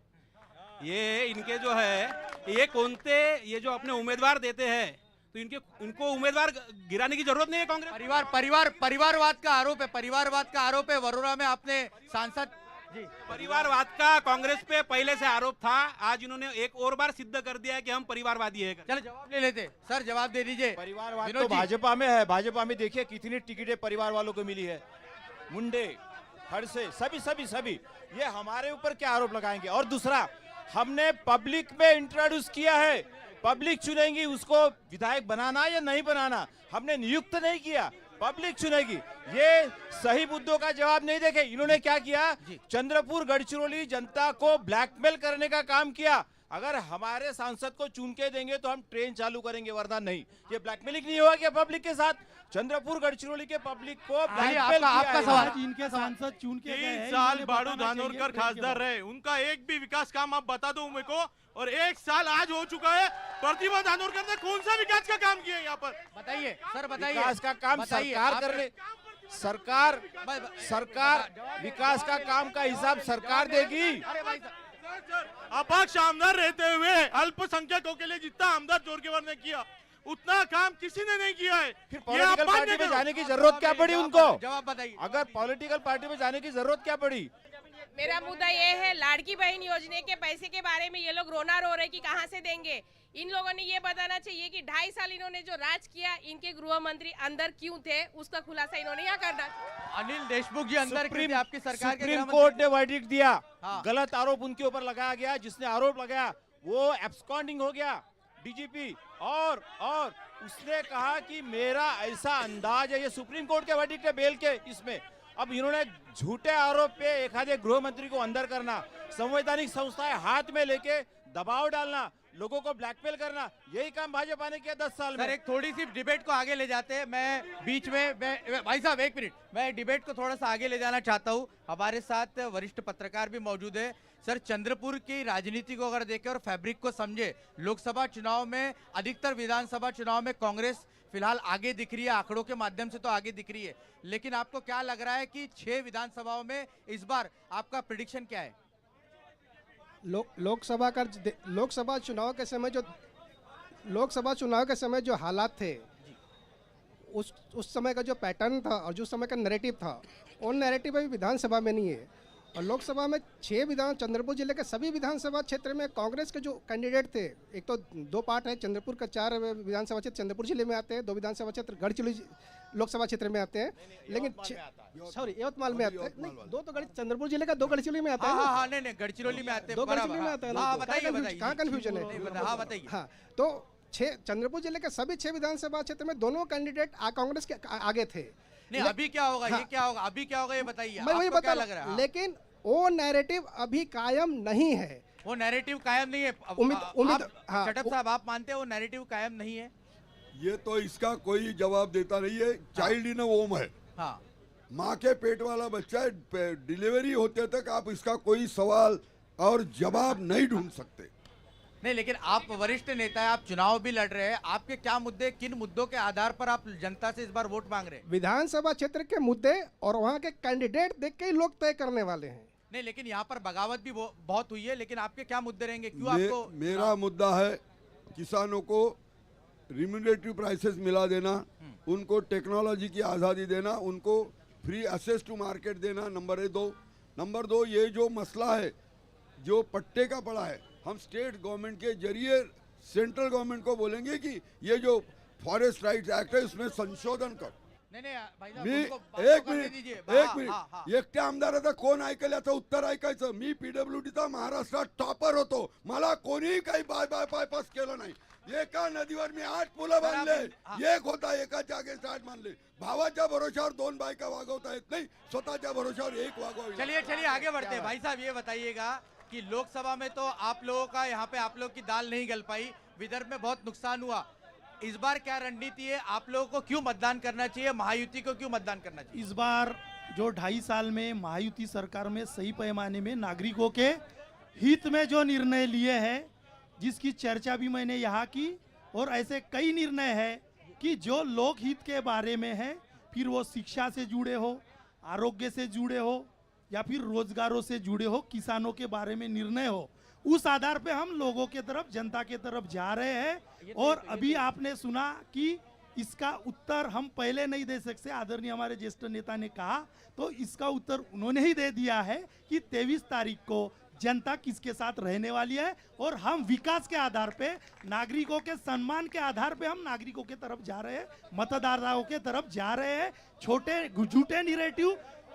ये इनके जो है, ये ये जो अपने उम्मीदवार देते हैं, तो इनको उम्मीदवार गिराने की जरूरत नहीं है। कांग्रेस परिवारवाद का आरोप है, परिवारवाद का आरोप है। वरोरा में आपने सांसद जी, परिवारवाद का कांग्रेस पे पहले से आरोप था, आज इन्होंने एक और बार सिद्ध कर दिया है कि हम परिवारवादी है। चलो जवाब ले लेते सर, जवाब दे दीजिए। परिवारवाद तो भाजपा में है, भाजपा में देखिए कितनी टिकटें परिवार वालों को मिली है, मुंडे, खड़से, सभी ये हमारे ऊपर क्या आरोप लगाएंगे? और दूसरा, हमने पब्लिक में इंट्रोड्यूस किया है, पब्लिक चुनेगी उसको विधायक बनाना या नहीं बनाना, हमने नियुक्त नहीं किया, पब्लिक चुनेगी। ये सही मुद्दों का जवाब नहीं देखे। इन्होंने क्या किया? चंद्रपुर गढ़चिरौली जनता को ब्लैकमेल करने का काम किया। अगर हमारे सांसद को चुन के देंगे तो हम ट्रेन चालू करेंगे, वरना नहीं। ये ब्लैकमेलिंग नहीं होगा क्या पब्लिक के साथ? चंद्रपुर गढ़चिरौली के पब्लिक को ब्लैकमेल आपका सवाल, इनके सांसद चुन के 3 साल बाड़ू धानोरकर खासदार रहे, उनका एक भी विकास काम आप बता दो मेरे को। और 1 साल आज हो चुका है, प्रतिभा धानोरकर ने कौन सा विकास का काम किया यहाँ पर? बताइए सर, बताइए। विकास का काम सरकार कर रही, सरकार विकास का काम का हिसाब सरकार देगी। अपक्ष आमदार रहते हुए अल्पसंख्यकों के लिए जितना आमदार जोरगेवर ने किया, उतना काम किसी ने नहीं किया है। फिर पॉलिटिकल पार्टी में जाने की जरूरत क्या पड़ी उनको? जवाब बताइए। अगर पॉलिटिकल पार्टी में जाने की जरूरत क्या पड़ी? मेरा मुद्दा ये है, लाड़की बहन योजना के पैसे के बारे में ये लोग रोना रो रहे कि कहां से देंगे। इन लोगों ने ये बताना चाहिए कि 2.5 साल इन्होंने जो राज किया, इनके गृह मंत्री अंदर क्यों थे, उसका खुलासा इन्होंने यहाँ करना। अनिल देशमुख जी अंदर क्यों थे? आपकी सरकार के सुप्रीम कोर्ट ने वर्डिक्ट दिया, गलत आरोप उनके ऊपर लगाया गया, जिसने आरोप लगाया वो एब्सकॉन्डिंग हो गया डीजीपी, और उसने कहा कि मेरा ऐसा अंदाज है, ये सुप्रीम कोर्ट के वर्डिक्ट है बेल के इसमें। अब इन्होंने झूठे आरोप पे एक आधे गृह मंत्री को अंदर करना, संवैधानिक संस्थाएं हाथ में लेके दबाव डालना, लोगों को ब्लैकमेल करना, यही काम भाजपा ने किया 10 साल में। सर, एक थोड़ी सी डिबेट को आगे ले जाते हैं। मैं बीच में भाई साहब 1 मिनट, मैं डिबेट को थोड़ा सा आगे ले जाना चाहता हूँ। हमारे साथ वरिष्ठ पत्रकार भी मौजूद है। सर, चंद्रपुर की राजनीति को अगर देखें और फैब्रिक को समझे, लोकसभा चुनाव में, अधिकतर विधानसभा चुनाव में कांग्रेस फिलहाल आगे दिख रही है, आंकड़ों के माध्यम से तो आगे दिख रही है, लेकिन आपको क्या लग रहा है कि 6 विधानसभाओं में इस बार आपका प्रेडिक्शन क्या है? लोकसभा चुनाव के समय जो हालात थे, उस समय का जो पैटर्न था और जो समय का नैरेटिव था, वो नैरेटिव अभी विधानसभा में नहीं है। और लोकसभा में 6 चंद्रपुर जिले के सभी विधानसभा क्षेत्र में कांग्रेस के जो कैंडिडेट थे, एक तो 2 पार्ट है, चंद्रपुर का 4 विधानसभा क्षेत्र चंद्रपुर जिले में आते हैं, 2 विधानसभा क्षेत्र गढ़चिरौली लोकसभा क्षेत्र में आते हैं, लेकिन यवतमाल में आते हैं, नहीं 2 तो चंद्रपुर जिले का 2 गढ़चिरौली में आता है। हाँ, नहीं गढ़चिरौली में आते हैं, 2 गढ़चिरौली में आता है। कहाँ कन्फ्यूजन है? हाँ बताइए। हाँ, तो 6 चंद्रपुर जिले के सभी 6 विधानसभा क्षेत्र में दोनों कैंडिडेट कांग्रेस के आगे थे। नहीं, अभी क्या होगा? ये क्या होगा? अभी क्या होगा ये बताइए। मैं वही बता लग रहा है, लेकिन वो नैरेटिव अभी कायम नहीं है। वो नैरेटिव कायम नहीं है। चटप साहब, आप मानते हैं वो नैरेटिव कायम नहीं है? ये तो इसका कोई जवाब देता नहीं है। चाइल्ड इन होम है, माँ के पेट वाला बच्चा है, डिलीवरी होते तक आप इसका कोई सवाल और जवाब नहीं ढूंढ सकते। नहीं, लेकिन आप वरिष्ठ नेता है, आप चुनाव भी लड़ रहे हैं, आपके क्या मुद्दे, किन मुद्दों के आधार पर आप जनता से इस बार वोट मांग रहे हैं? विधानसभा क्षेत्र के मुद्दे और वहाँ के कैंडिडेट देख के ही लोग तय करने वाले हैं। नहीं, लेकिन यहाँ पर बगावत भी बहुत हुई है, लेकिन आपके क्या मुद्दे रहेंगे? क्यों आपको? मेरा मुद्दा है किसानों को रिम्यूनरेटिव प्राइसेस मिला देना, उनको टेक्नोलॉजी की आज़ादी देना, उनको फ्री एक्सेस टू मार्केट देना। नंबर दो ये जो मसला है जो पट्टे का पड़ा है, हम स्टेट गवर्नमेंट के जरिए सेंट्रल गवर्नमेंट को बोलेंगे कि ये जो फॉरेस्ट राइट्स एक्ट है उसमें संशोधन कर। मी एक मिनिट एकट्या आमदाराचं कोण ऐकल्याचं उत्तर ऐकायचं। मी PWDचा महाराष्ट्रात टॉपर होतो, मला कोणीही काही बायपास केलं नाही। एका नदीवर मी 8 पुलं बांधले, एक होता एका जागेत 8 बांधले। भावाच्या भरोशावर 2 बायका वागवता येत नाही, स्वतःच्या भरोशावर 1 वागवावी। चलिए आगे बढ़ते हैं। भाई साहब ये बताइएगा कि लोकसभा में तो आप लोगों का यहाँ पे आप लोग की दाल नहीं गल पाई, विदर्भ में बहुत नुकसान हुआ, इस बार क्या रणनीति है? आप लोगों को क्यों मतदान करना चाहिए, महायुति को क्यों मतदान करना चाहिए? इस बार जो 2.5 साल में महायुति सरकार में सही पैमाने में नागरिकों के हित में जो निर्णय लिए हैं, जिसकी चर्चा भी मैंने यहाँ की, और ऐसे कई निर्णय हैं कि जो लोकहित के बारे में है, फिर वो शिक्षा से जुड़े हो, आरोग्य से जुड़े हो, या फिर रोजगारों से जुड़े हो, किसानों के बारे में निर्णय हो, उस आधार पे हम लोगों के तरफ, जनता के तरफ जा रहे हैं। और अभी आपने सुना कि इसका उत्तर हम पहले नहीं दे सकते, आदरणीय हमारे ज्येष्ठ नेता ने कहा, तो इसका उत्तर उन्होंने ही दे दिया है कि 23 तारीख को जनता किसके साथ रहने वाली है, और हम विकास के आधार पे, नागरिकों के सम्मान के आधार पे हम नागरिकों के तरफ जा रहे हैं, मतदाताओं के तरफ जा रहे हैं।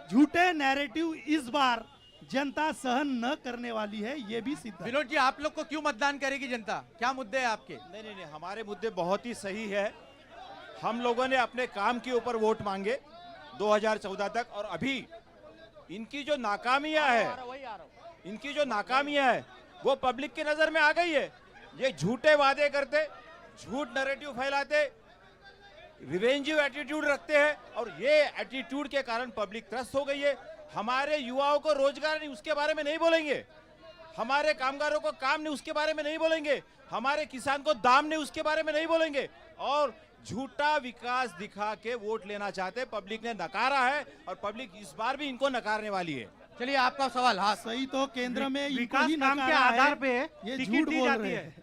झूठे नैरेटिव इस बार जनता सहन न करने वाली है, ये भी सिद्ध है। विनोद जी, आप लोग को क्यों मतदान करेगी जनता? क्या मुद्दे हैं आपके? नहीं, हमारे मुद्दे बहुत ही सही है। हम लोगों ने अपने काम के ऊपर वोट मांगे 2014 तक, और अभी इनकी जो नाकामियां है वो पब्लिक की नजर में आ गई है। ये झूठे वादे करते, झूठ नैरेटिव फैलाते, रिवेंजिव एटीट्यूड रखते हैं, और ये एटीट्यूड के कारण पब्लिक त्रस्त हो गई है। हमारे युवाओं को रोजगार नहीं, उसके बारे में नहीं बोलेंगे। हमारे कामगारों को काम नहीं, उसके बारे में नहीं बोलेंगे। हमारे किसान को दाम नहीं, उसके बारे में नहीं बोलेंगे। और झूठा विकास दिखा के वोट लेना चाहते, पब्लिक ने नकारा है, और पब्लिक इस बार भी इनको नकारने वाली है। चलिए आपका सवाल। हाँ, सही तो केंद्र में विकास काम के आधार पे ये टिकट झूठ दी बोल जाती रहे है। हैं।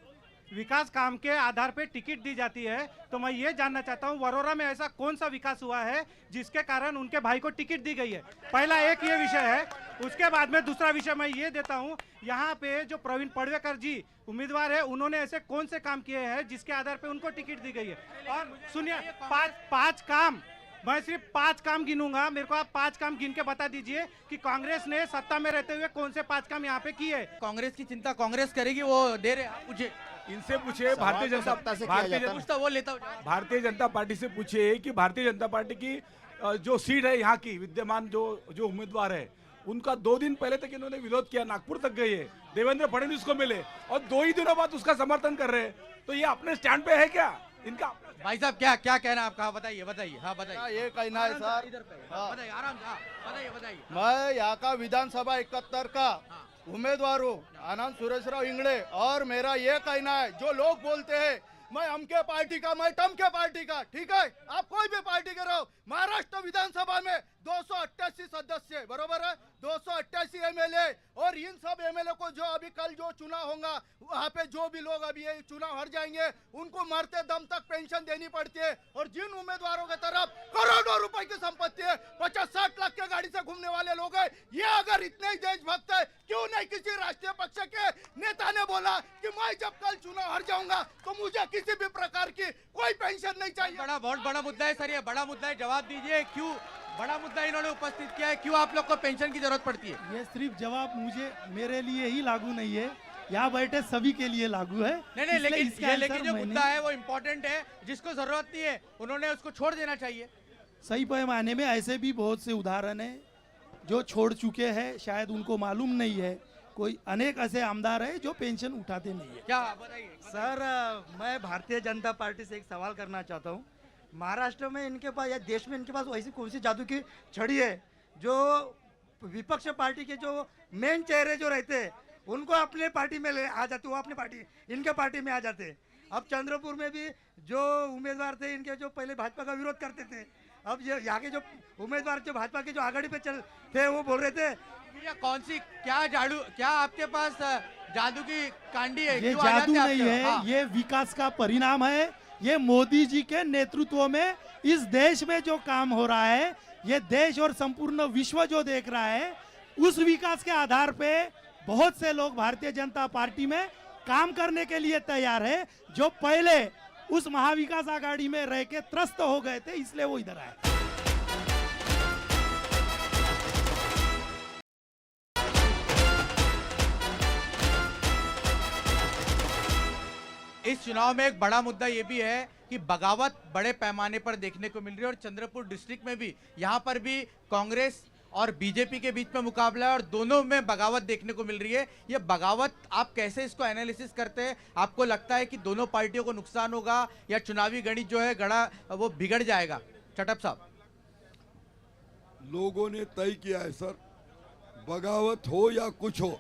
विकास काम के आधार पे टिकट दी जाती है, तो मैं ये जानना चाहता हूँ वरोरा में ऐसा कौन सा विकास हुआ है जिसके कारण उनके भाई को टिकट दी गई है? पहला एक ये विषय है। उसके बाद में दूसरा विषय मैं ये देता हूँ, यहाँ पे जो प्रवीण पडवेकर जी उम्मीदवार है, उन्होंने ऐसे कौन से काम किए हैं जिसके आधार पे उनको टिकट दी गई है? और सुनिए, पांच काम, मैं सिर्फ 5 काम गिनूंगा, मेरे को आप 5 काम गिन के बता दीजिए कि कांग्रेस ने सत्ता में रहते हुए कौन से 5 काम यहाँ पे किए। कांग्रेस की चिंता कांग्रेस करेगी, वो दे रहे। आप पूछे, इनसे पूछे, भारतीय जनता पार्टी से पूछे कि भारतीय जनता पार्टी की जो सीट है यहाँ की विद्यमान जो उम्मीदवार है, उनका 2 दिन पहले तक इन्होंने विरोध किया, नागपुर तक गए है, देवेंद्र फडणवीस को मिले, और 2 ही दिनों बाद उसका समर्थन कर रहे हैं। तो ये अपने स्टैंड पे है क्या इनका? भाई साहब क्या कहना है आपका? बताइए। हाँ बताइए। ये कहना है सर, बताइए आराम से। बताइए। मैं यहाँ का विधानसभा 71 का उम्मीदवार हूँ, आनंद सुरेशराव इंगड़े, और मेरा ये कहना है, जो लोग बोलते हैं मैं अमके पार्टी का, मैं टमके पार्टी का, ठीक है, आप कोई भी पार्टी के रहो, महाराष्ट्र विधानसभा में 288 सदस्य, बरोबर है, 288 एमएलए, और इन सब एमएलए को जो अभी कल जो चुनाव होगा, वहाँ पे जो भी लोग अभी ये चुनाव हार जाएंगे, उनको मरते दम तक पेंशन देनी पड़ती है। और जिन उम्मीदवारों के तरफ करोड़ों रुपए की संपत्ति है, 50-60 लाख के गाड़ी से घूमने वाले लोग हैं, ये अगर इतने ही देशभक्त है, क्यों नहीं किसी राष्ट्रीय पक्ष के नेता ने बोला कि मैं जब कल चुनाव हार जाऊंगा तो मुझे किसी भी प्रकार की कोई पेंशन नहीं चाहिए? बहुत बड़ा मुद्दा है सर, ये बड़ा मुद्दा है, जवाब दीजिए। क्यों बड़ा मुद्दा इन्होंने उपस्थित किया है, क्यों आप लोग को पेंशन की जरूरत पड़ती है? ये सिर्फ जवाब मेरे लिए ही लागू नहीं है, यहाँ बैठे सभी के लिए लागू है। नहीं, लेकिन जो मुद्दा है वो इम्पोर्टेंट है, जिसको जरूरत नहीं है उन्होंने उसको छोड़ देना चाहिए। सही पैमाने में ऐसे भी बहुत से उदाहरण हैं जो छोड़ चुके हैं, शायद उनको मालूम नहीं है। कोई अनेक ऐसे आमदार है जो पेंशन उठाते नहीं है। क्या बताइए सर, मैं भारतीय जनता पार्टी से एक सवाल करना चाहता हूँ। महाराष्ट्र में इनके पास या देश में इनके पास ऐसी कौन सी जादू की छड़ी है जो विपक्ष पार्टी के जो मेन चेहरे जो रहते हैं उनको अपने पार्टी में ले आ जाते, वो अपने पार्टी इनके पार्टी में आ जाते। अब चंद्रपुर में भी जो उम्मीदवार थे इनके, जो पहले भाजपा का विरोध करते थे, अब यहाँ के जो उम्मीदवार जो भाजपा के जो आघाड़ी पे चल थे, वो बोल रहे थे कौन सी क्या आपके पास जादू की कांडी है? ये जादू नहीं है, ये विकास का परिणाम है। ये मोदी जी के नेतृत्व में इस देश में जो काम हो रहा है, ये देश और संपूर्ण विश्व जो देख रहा है, उस विकास के आधार पे बहुत से लोग भारतीय जनता पार्टी में काम करने के लिए तैयार है, जो पहले उस महाविकास आघाड़ी में रह के त्रस्त हो गए थे, इसलिए वो इधर आए। इस चुनाव में एक बड़ा मुद्दा ये भी है कि बगावत बड़े पैमाने पर देखने को मिल रही है और चंद्रपुर डिस्ट्रिक्ट में भी यहाँ पर भी कांग्रेस और बीजेपी के बीच में मुकाबला है और दोनों में बगावत देखने को मिल रही है। ये बगावत आप कैसे इसको एनालिसिस करते हैं? आपको लगता है कि दोनों पार्टियों को नुकसान होगा या चुनावी गणित जो है गड़ा वो बिगड़ जाएगा? चटप साहब, लोगों ने तय किया है सर, बगावत हो या कुछ हो,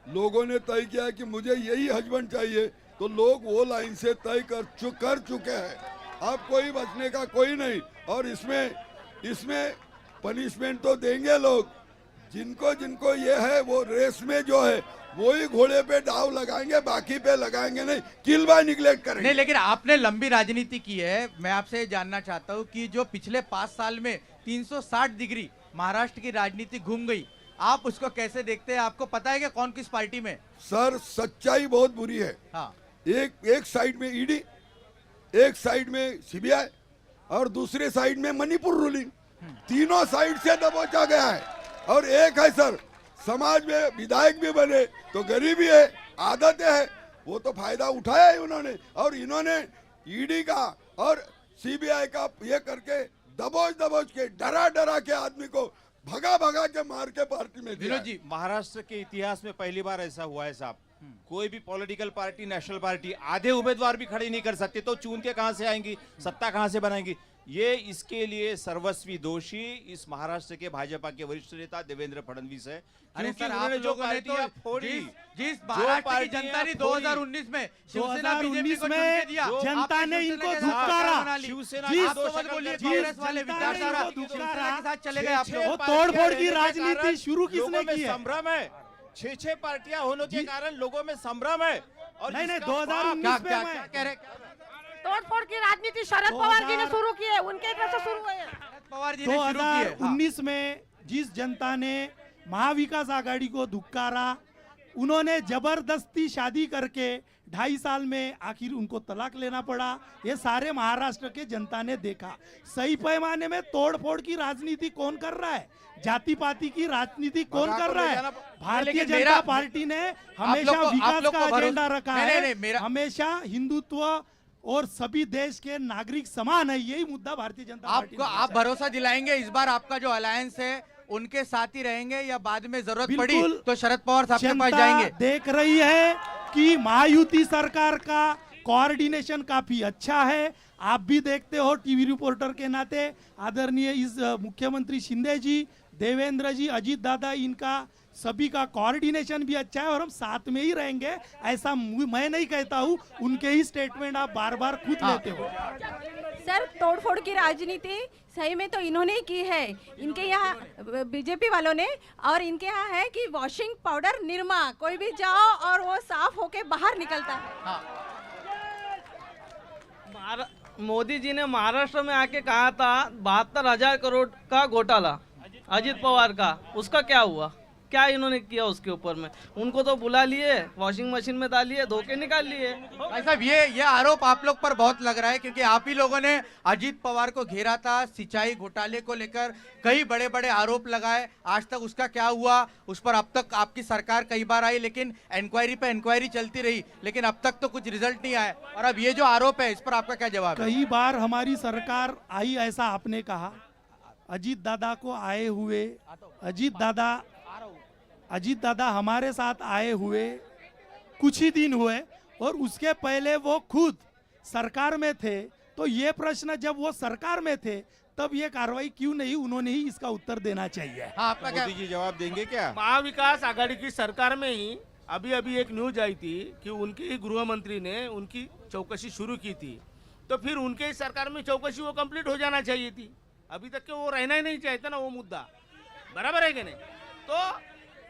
लोगों ने तय किया है कि मुझे यही हस्बैंड चाहिए, तो लोग वो लाइन से तय कर चुके हैं। अब कोई बचने का कोई नहीं। और इसमें पनिशमेंट तो देंगे लोग, जिनको जिनको ये है वो रेस में जो है वो ही घोड़े पे दाव लगाएंगे, बाकी पे लगाएंगे नहीं, किल बाय निगलेक्ट करेंगे। नहीं, लेकिन आपने लंबी राजनीति की है, मैं आपसे जानना चाहता हूं कि जो पिछले 5 साल में 360 डिग्री महाराष्ट्र की राजनीति घूम गई, आप उसको कैसे देखते हैं? आपको पता है कि कौन किस पार्टी में? सर सच्चाई बहुत बुरी है। हाँ। एक साइड में ईडी, एक साइड में सीबीआई और दूसरे साइड में मणिपुर रूलिंग, तीनों साइड से दबोचा गया है। और एक है सर, समाज में विधायक भी बने तो गरीबी है, आदतें है, वो तो फायदा उठाया है उन्होंने। और इन्होंने ईडी का और सीबीआई का ये करके दबोच के डरा के आदमी को भगा के मार के पार्टी में दिया। विनोद जी, महाराष्ट्र के इतिहास में पहली बार ऐसा हुआ है साहब, कोई भी पॉलिटिकल पार्टी, नेशनल पार्टी आधे उम्मीदवार भी खड़े नहीं कर सकते, तो चुन के कहां से आएंगी, सत्ता कहां से बनाएंगी? ये इसके लिए सर्वस्वी दोषी इस महाराष्ट्र के भाजपा के वरिष्ठ नेता देवेंद्र फडणवीस है। अरे क्योंकि सर, उन्होंने आप जो लोगों ने तो पार्टियां फोड़ी, जिस महाराष्ट्र की जनता ने 2019 में शिवसेना बीजेपी को चुन के दिया, जनता ने इनको धुतकारा। कांग्रेस वाले विचारधारा शिवसेना के साथ चले गए आप लोग। तोड़फोड़ की राजनीति शुरू किसने की है? संभ्रम है, 6 पार्टियां होने के कारण लोगों में संभ्रम है। और नहीं 2019 में मैं कह रहे, तोड़फोड़ की राजनीति शरद पवार जी ने शुरू की है, उनके तरफ से शुरू हुई है। पवार जी ने शुरू की है। 2019 में जिस जनता ने महाविकास आघाड़ी को धुतकारा, उन्होंने जबरदस्ती शादी करके 2.5 साल में आखिर उनको तलाक लेना पड़ा, ये सारे महाराष्ट्र के जनता ने देखा। सही पैमाने में तोड़फोड़ की राजनीति कौन कर रहा है? जाति पाति की राजनीति कौन कर रहा है? भारतीय जनता पार्टी ने हमेशा विकास का एजेंडा रखा है, हमेशा हिंदुत्व और सभी देश के नागरिक समान है, यही मुद्दा भारतीय जनता पार्टी आपको आप भरोसा दिलाएंगे इस बार आपका जो अलायंस है उनके साथ ही रहेंगे या बाद में जरूरत पड़ी तो शरद पवार साहब के पास जाएंगे? देख रही है कि महायुति सरकार का कोऑर्डिनेशन काफी अच्छा है। आप भी देखते हो टीवी रिपोर्टर के नाते, आदरणीय इस मुख्यमंत्री शिंदे जी, देवेंद्र जी, अजीत दादा, इनका सभी का कोऑर्डिनेशन भी अच्छा है और हम साथ में ही रहेंगे, ऐसा मैं नहीं कहता हूँ, उनके ही स्टेटमेंट आप बार बार खुद लेते हो। सर, तोड़फोड़ की राजनीति सही में तो इन्होंने ही की है, इनके यहाँ बीजेपी वालों ने, और इनके यहाँ है कि वॉशिंग पाउडर निरमा, कोई भी जाओ और वो साफ होके बाहर निकलता है। मोदी जी ने महाराष्ट्र में आके कहा था 72,000 करोड़ का घोटाला अजीत पवार का, उसका क्या हुआ? क्या इन्होंने किया उसके ऊपर में? उनको तो बुला लिए, वॉशिंग मशीन में डालिए, धोके निकाल लिए। भाई साहब, ये आरोप आप लोग पर बहुत लग रहा है क्योंकि आप ही लोगों ने अजीत पवार को घेरा था, सिंचाई घोटाले को लेकर कई बड़े बड़े आरोप लगाए। आज तक उसका क्या हुआ? उस पर अब तक आपकी सरकार कई बार आई, लेकिन इंक्वायरी पे इंक्वायरी चलती रही, लेकिन अब तक तो कुछ रिजल्ट नहीं आया। और अब ये जो आरोप है, इस पर आपका क्या जवाब है? कई बार हमारी सरकार आई, ऐसा आपने कहा। अजीत दादा को आए हुए, अजीत दादा हमारे साथ आए हुए कुछ ही दिन हुए और उसके पहले वो खुद सरकार में थे, तो ये प्रश्न जब वो सरकार में थे तब ये कार्रवाई क्यों नहीं, उन्होंने ही इसका उत्तर देना चाहिए। आपका क्या मोदी जी जवाब देंगे क्या? महाविकास आघाड़ी की सरकार में ही अभी एक न्यूज आई थी कि उनके ही गृह मंत्री ने उनकी चौकसी शुरू की थी, तो फिर उनके ही सरकार में चौकसी वो कंप्लीट हो जाना चाहिए थी। अभी तक के वो रहना ही नहीं चाहता ना वो मुद्दा, बराबर है कि नहीं? तो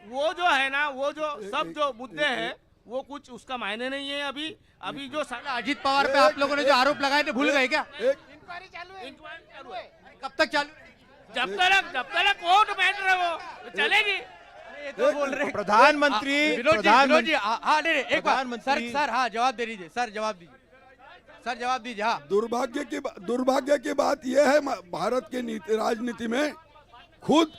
वो जो है ना, वो जो सब जो मुद्दे हैं वो कुछ उसका मायने नहीं है। अभी अभी जो अजीत पवार पे आप लोगों ने जो आरोप लगाए थे भूल गए क्या? इंक्वायरी चालू है। कब तक चालू? जब तक कोर्ट बैठ रहे वो चलेगी। तो बोल रहे प्रधानमंत्री विनोद जी हाँ नहीं एक बात सर हाँ जवाब दे दीजिए सर जवाब दीजिए हाँ। दुर्भाग्य की बात यह है भारत के राजनीति में खुद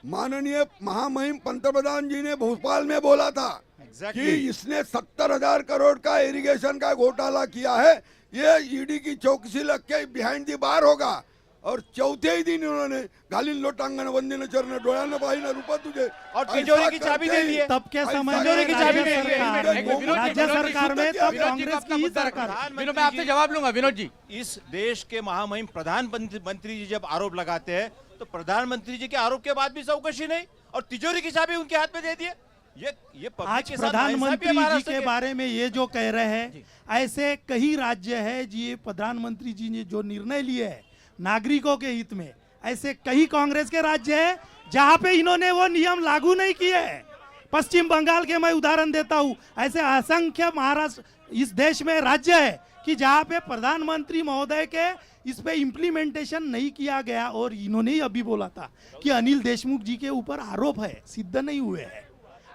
माननीय महामहिम पंतप्रधान जी ने भोपाल में बोला था कि इसने 70,000 करोड़ का इरिगेशन का घोटाला किया है, ये ईडी की चौकसी लग के बिहाइंड दी बार होगा। और चौथे ही दिन उन्होंने घालीन लोटांगण वंदन चरण डोळ्यानं पाहिलं रूपा तुझे और तिजोरी की चाबी दे दी है। तब के समय तिजोरी की चाबी दे दी है राज्य सरकार में तब कांग्रेस की ही सरकार। मैं आपसे जवाब लूंगा विनोद जी। इस देश के महामहिम प्रधानमंत्री जी जब आरोप लगाते हैं तो प्रधानमंत्री जी के आरोप के बाद भी चौकसी नहीं और तिजोरी की चाबी उनके हाथ में दे दी है। ये आज प्रधानमंत्री जी के बारे में ये जो कह रहे हैं, ऐसे कई राज्य है जी प्रधानमंत्री जी ने जो निर्णय लिए है नागरिकों के हित में, ऐसे कई कांग्रेस के राज्य है जहां पे इन्होंने वो नियम लागू नहीं किए हैं। पश्चिम बंगाल के मैं उदाहरण देता हूं, ऐसे असंख्य महाराष्ट्र इस देश में राज्य है कि जहां पे प्रधानमंत्री महोदय के इस पे इम्प्लीमेंटेशन नहीं किया गया। और इन्होंने ही अभी बोला था कि अनिल देशमुख जी के ऊपर आरोप है, सिद्ध नहीं हुए हैं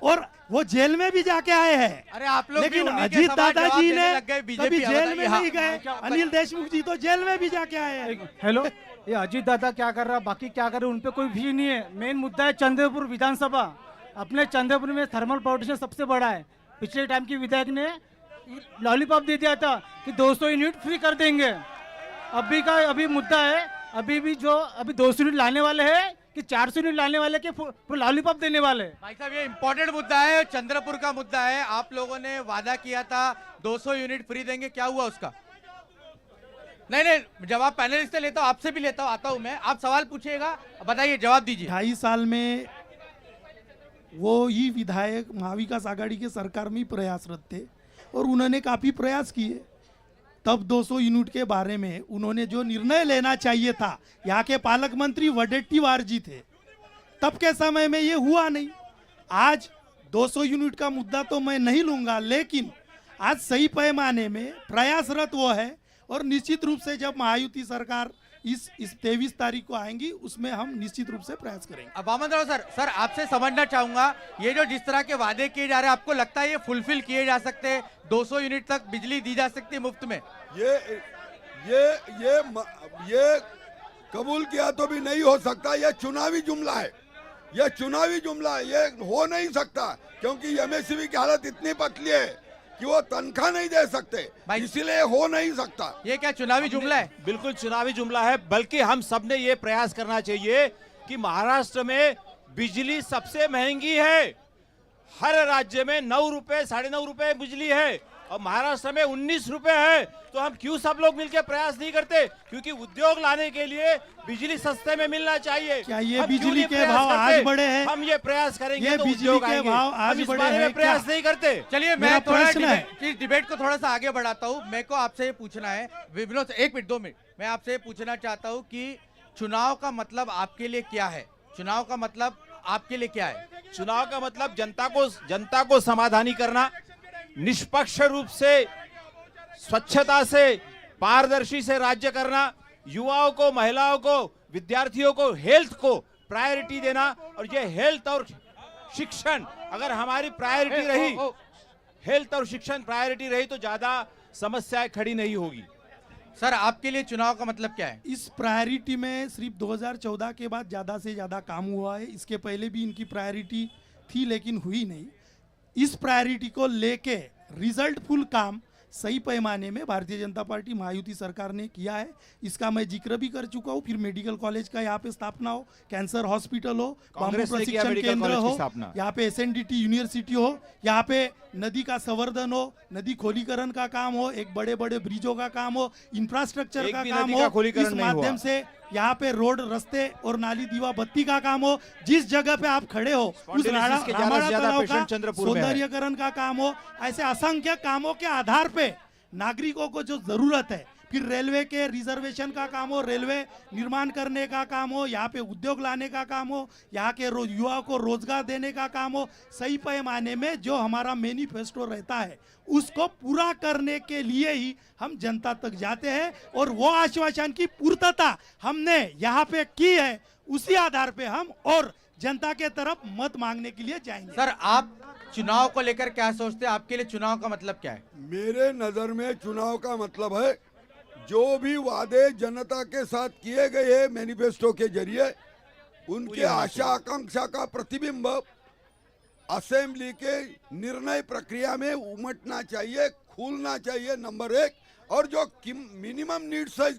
और वो जेल में भी जाके आए हैं। अरे आप लोग लेकिन अजीत दादाजी ने कभी जेल में नहीं गए, अनिल देशमुख जी तो जेल में भी जाके आए हैं। हेलो, ये अजीत दादा क्या कर रहा, बाकी क्या कर रहे, उन पे कोई भी नहीं है। मेन मुद्दा है चंद्रपुर विधानसभा। अपने चंद्रपुर में थर्मल पावर स्टेशन सबसे बड़ा है। पिछले टाइम की विधायक ने लॉलीपॉप दे दिया था कि 200 यूनिट फ्री कर देंगे। अभी मुद्दा है, अभी 200 यूनिट लाने वाले हैं कि 400 यूनिट लाने वाले के लॉलीपॉप देने वाले। भाई साहब ये इंपॉर्टेंट मुद्दा है, चंद्रपुर का मुद्दा है। आप लोगों ने वादा किया था 200 यूनिट फ्री देंगे, क्या हुआ उसका? नहीं जवाब पैनलिस्ट से लेता हूँ, आपसे भी लेता हूँ, आता हूँ मैं। आप सवाल पूछिएगा, बताइए, जवाब दीजिए। 2.5 साल में वो ही विधायक महाविकास आघाड़ी के सरकार में ही प्रयासरत थे और उन्होंने काफी प्रयास किए। तब 200 यूनिट के बारे में उन्होंने जो निर्णय लेना चाहिए था, यहाँ के पालक मंत्री वडेट्टीवार जी थे, तब के समय में ये हुआ नहीं। आज 200 यूनिट का मुद्दा तो मैं नहीं लूंगा, लेकिन आज सही पैमाने में प्रयासरत वो है और निश्चित रूप से जब महायुति सरकार इस 23 तारीख को आएंगी उसमें हम निश्चित रूप से प्रयास करेंगे। अब वामन राव सर आपसे समझना चाहूंगा, ये जो जिस तरह के वादे किए जा रहे हैं, आपको लगता है ये फुलफिल किए जा सकते हैं? 200 यूनिट तक बिजली दी जा सकती है मुफ्त में? ये कबूल किया तो भी नहीं हो सकता। ये चुनावी जुमला है, ये हो नहीं सकता क्योंकि एमएससीबी की हालत इतनी पतली है कि वो तनख्वाह नहीं दे सकते, इसीलिए हो नहीं सकता। ये क्या चुनावी जुमला है? बिल्कुल चुनावी जुमला है, बल्कि हम सब ने ये प्रयास करना चाहिए कि महाराष्ट्र में बिजली सबसे महंगी है। हर राज्य में 9 रुपए 9.5 रुपए बिजली है और महाराष्ट्र में 19 रुपए है। तो हम क्यों सब लोग मिलकर प्रयास नहीं करते? क्योंकि उद्योग लाने के लिए बिजली सस्ते में मिलना चाहिए। क्या ये बिजली के भाव आज बढ़े हैं? हम ये प्रयास करेंगे ये तो बिजली उद्योग के आएंगे। भाव आज हम इस बढ़े बारे हैं में प्रयास क्या? नहीं करते। चलिए मैं थोड़ा डिबेट को थोड़ा सा आगे बढ़ाता हूँ। मेरे को आपसे ये पूछना है, विनोद 1 मिनट 2 मिनट, मैं आपसे पूछना चाहता हूँ कि चुनाव का मतलब आपके लिए क्या है? चुनाव का मतलब आपके लिए क्या है? चुनाव का मतलब जनता को समाधानी करना, निष्पक्ष रूप से, स्वच्छता से, पारदर्शी से राज्य करना, युवाओं को, महिलाओं को, विद्यार्थियों को, हेल्थ को प्रायोरिटी देना। और ये हेल्थ और शिक्षण अगर हमारी प्रायोरिटी रही, हेल्थ और शिक्षण प्रायोरिटी रही तो ज्यादा समस्याएं खड़ी नहीं होगी। सर आपके लिए चुनाव का मतलब क्या है? इस प्रायोरिटी में सिर्फ 2014 के बाद ज्यादा से ज्यादा काम हुआ है। इसके पहले भी इनकी प्रायोरिटी थी लेकिन हुई नहीं। इस प्रायोरिटी को लेके रिजल्टफुल काम सही पैमाने में भारतीय जनता पार्टी महायुति सरकार ने किया है। इसका मैं जिक्र भी कर चुका हूँ। फिर मेडिकल कॉलेज का यहाँ पे स्थापना हो, कैंसर हॉस्पिटल हो, बांबू प्रशिक्षण केंद्र हो, यहाँ पे SNDT यूनिवर्सिटी हो, यहाँ पे नदी का संवर्धन हो, नदी खोलीकरण का काम हो, एक बड़े बड़े ब्रिजों का काम हो, इंफ्रास्ट्रक्चर का काम हो, इस माध्यम से यहाँ पे रोड, रस्ते और नाली, दीवा बत्ती का काम हो, जिस जगह पे आप खड़े हो उस राणा तालाब का सौंदर्यीकरण का काम हो। ऐसे असंख्य कामों के आधार पे नागरिकों को जो जरूरत है, फिर रेलवे के रिजर्वेशन का काम हो, रेलवे निर्माण करने का काम हो, यहाँ पे उद्योग लाने का काम हो, यहाँ के युवाओं को रोजगार देने का काम हो, सही पैमाने में जो हमारा मैनिफेस्टो रहता है उसको पूरा करने के लिए ही हम जनता तक जाते हैं और वो आश्वासन की पूर्तता हमने यहाँ पे की है, उसी आधार पे हम और जनता के तरफ मत मांगने के लिए जाएंगे। सर, आप चुनाव को लेकर क्या सोचते हैं? आपके लिए चुनाव का मतलब क्या है? मेरे नजर में चुनाव का मतलब है जो भी वादे जनता के साथ किए गए हैं मैनिफेस्टो के जरिए, उनके आशा आकांक्षा का प्रतिबिंब असेंबली के निर्णय प्रक्रिया में उमटना चाहिए, खुलना चाहिए, नंबर एक। और जो मिनिमम नीड्स है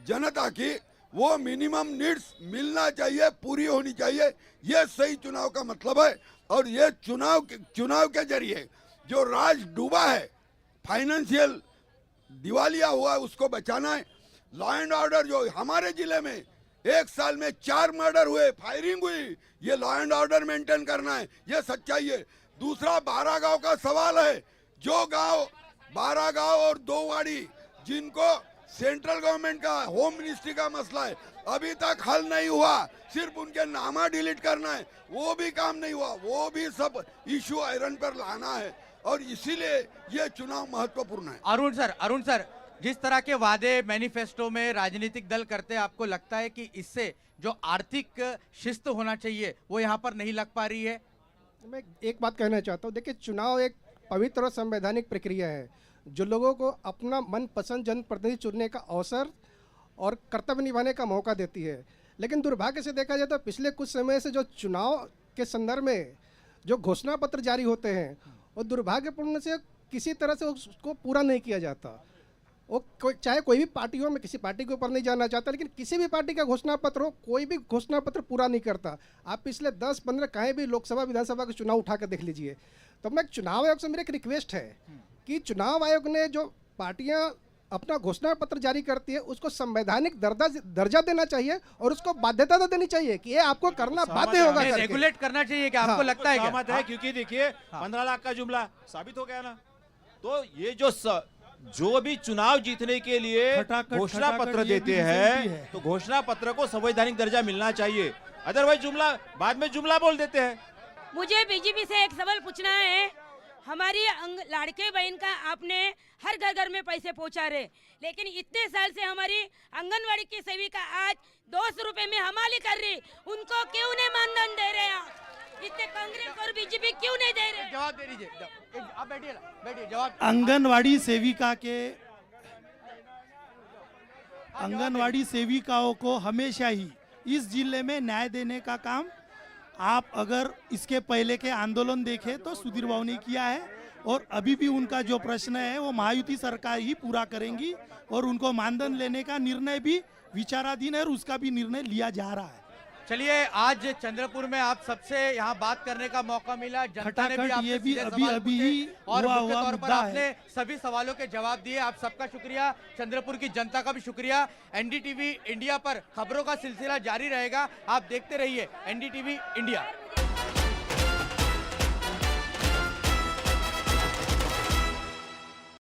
जनता की, वो मिनिमम नीड्स मिलना चाहिए, पूरी होनी चाहिए। ये सही चुनाव का मतलब है। और ये चुनाव के जरिए जो राज डूबा है, फाइनेंशियल दिवालिया हुआ है, उसको बचाना है। लॉ एंड ऑर्डर जो हमारे जिले में एक साल में 4 मर्डर हुए, फायरिंग हुई, ये लॉ एंड ऑर्डर मेंटेन करना है, ये सच्चाई है। दूसरा 12 गांव का सवाल है। जो गांव 12 गांव और 2 वाड़ी जिनको सेंट्रल गवर्नमेंट का होम मिनिस्ट्री का मसला है, अभी तक हल नहीं हुआ, सिर्फ उनके नामा डिलीट करना है, वो भी काम नहीं हुआ, वो भी सब इशू आयरन पर लाना है। और इसीलिए ये चुनाव महत्वपूर्ण है। अरुण सर, जिस तरह के वादे मैनिफेस्टो में राजनीतिक दल करते हैं, आपको लगता है कि इससे जो आर्थिक शिस्त होना चाहिए वो यहाँ पर नहीं लग पा रही है? मैं एक बात कहना चाहता हूँ, देखिए चुनाव एक पवित्र और संवैधानिक प्रक्रिया है जो लोगों को अपना मनपसंद जनप्रतिनिधि चुनने का अवसर और कर्तव्य निभाने का मौका देती है। लेकिन दुर्भाग्य से देखा जाए तो पिछले कुछ समय से जो चुनाव के संदर्भ में जो घोषणा पत्र जारी होते हैं, और दुर्भाग्यपूर्ण से किसी तरह से उसको पूरा नहीं किया जाता। वो चाहे कोई भी पार्टी हो, मैं किसी पार्टी के ऊपर नहीं जाना चाहता, लेकिन किसी भी पार्टी का घोषणा पत्र हो, कोई भी घोषणा पत्र पूरा नहीं करता। आप पिछले 10-15 कहीं भी लोकसभा विधानसभा के चुनाव उठा कर देख लीजिए। तो मैं चुनाव आयोग से मेरी एक रिक्वेस्ट है कि चुनाव आयोग ने जो पार्टियां अपना घोषणा पत्र जारी करती है उसको संवैधानिक दर्जा देना चाहिए और उसको बाध्यता देनी चाहिए कि ये आपको करना बाध्य होगा, रेगुलेट करना चाहिए। क्या आपको लगता है? सहमत है, क्योंकि देखिए 15 लाख का जुमला साबित हो गया ना। तो ये जो भी चुनाव जीतने के लिए घोषणा पत्र देते हैं, तो घोषणा पत्र को संवैधानिक दर्जा मिलना चाहिए, अदरवाइज जुमला बाद में जुमला बोल देते हैं। मुझे बीजेपी से एक सवाल पूछना है। हमारी लाड़के बहन का आपने हर घर में पैसे पहुंचा रहे, लेकिन इतने साल से हमारी आंगनवाड़ी की सेविका आज 200 रुपए में हमाली कर रही, उनको क्यों नहीं मानधन दे रहे आप? इतने कांग्रेस और बीजेपी क्यों नहीं दे रहे? जवाब दे दीजिए, आप बैठिए जवाब। आंगनवाड़ी सेविकाओं को हमेशा ही इस जिले में न्याय देने का काम, आप अगर इसके पहले के आंदोलन देखें तो सुधीर बाबू ने किया है, और अभी भी उनका जो प्रश्न है वो महायुति सरकार ही पूरा करेंगी, और उनको मानधन लेने का निर्णय भी विचाराधीन है और उसका भी निर्णय लिया जा रहा है। चलिए, आज चंद्रपुर में आप सबसे यहाँ बात करने का मौका मिला, जनता ने भी आपसे सीधे सवाल पूछे और मुख्य तौर पर आपने सभी सवालों के जवाब दिए। आप सबका शुक्रिया, चंद्रपुर की जनता का भी शुक्रिया। एनडीटीवी इंडिया पर खबरों का सिलसिला जारी रहेगा, आप देखते रहिए एनडीटीवी इंडिया।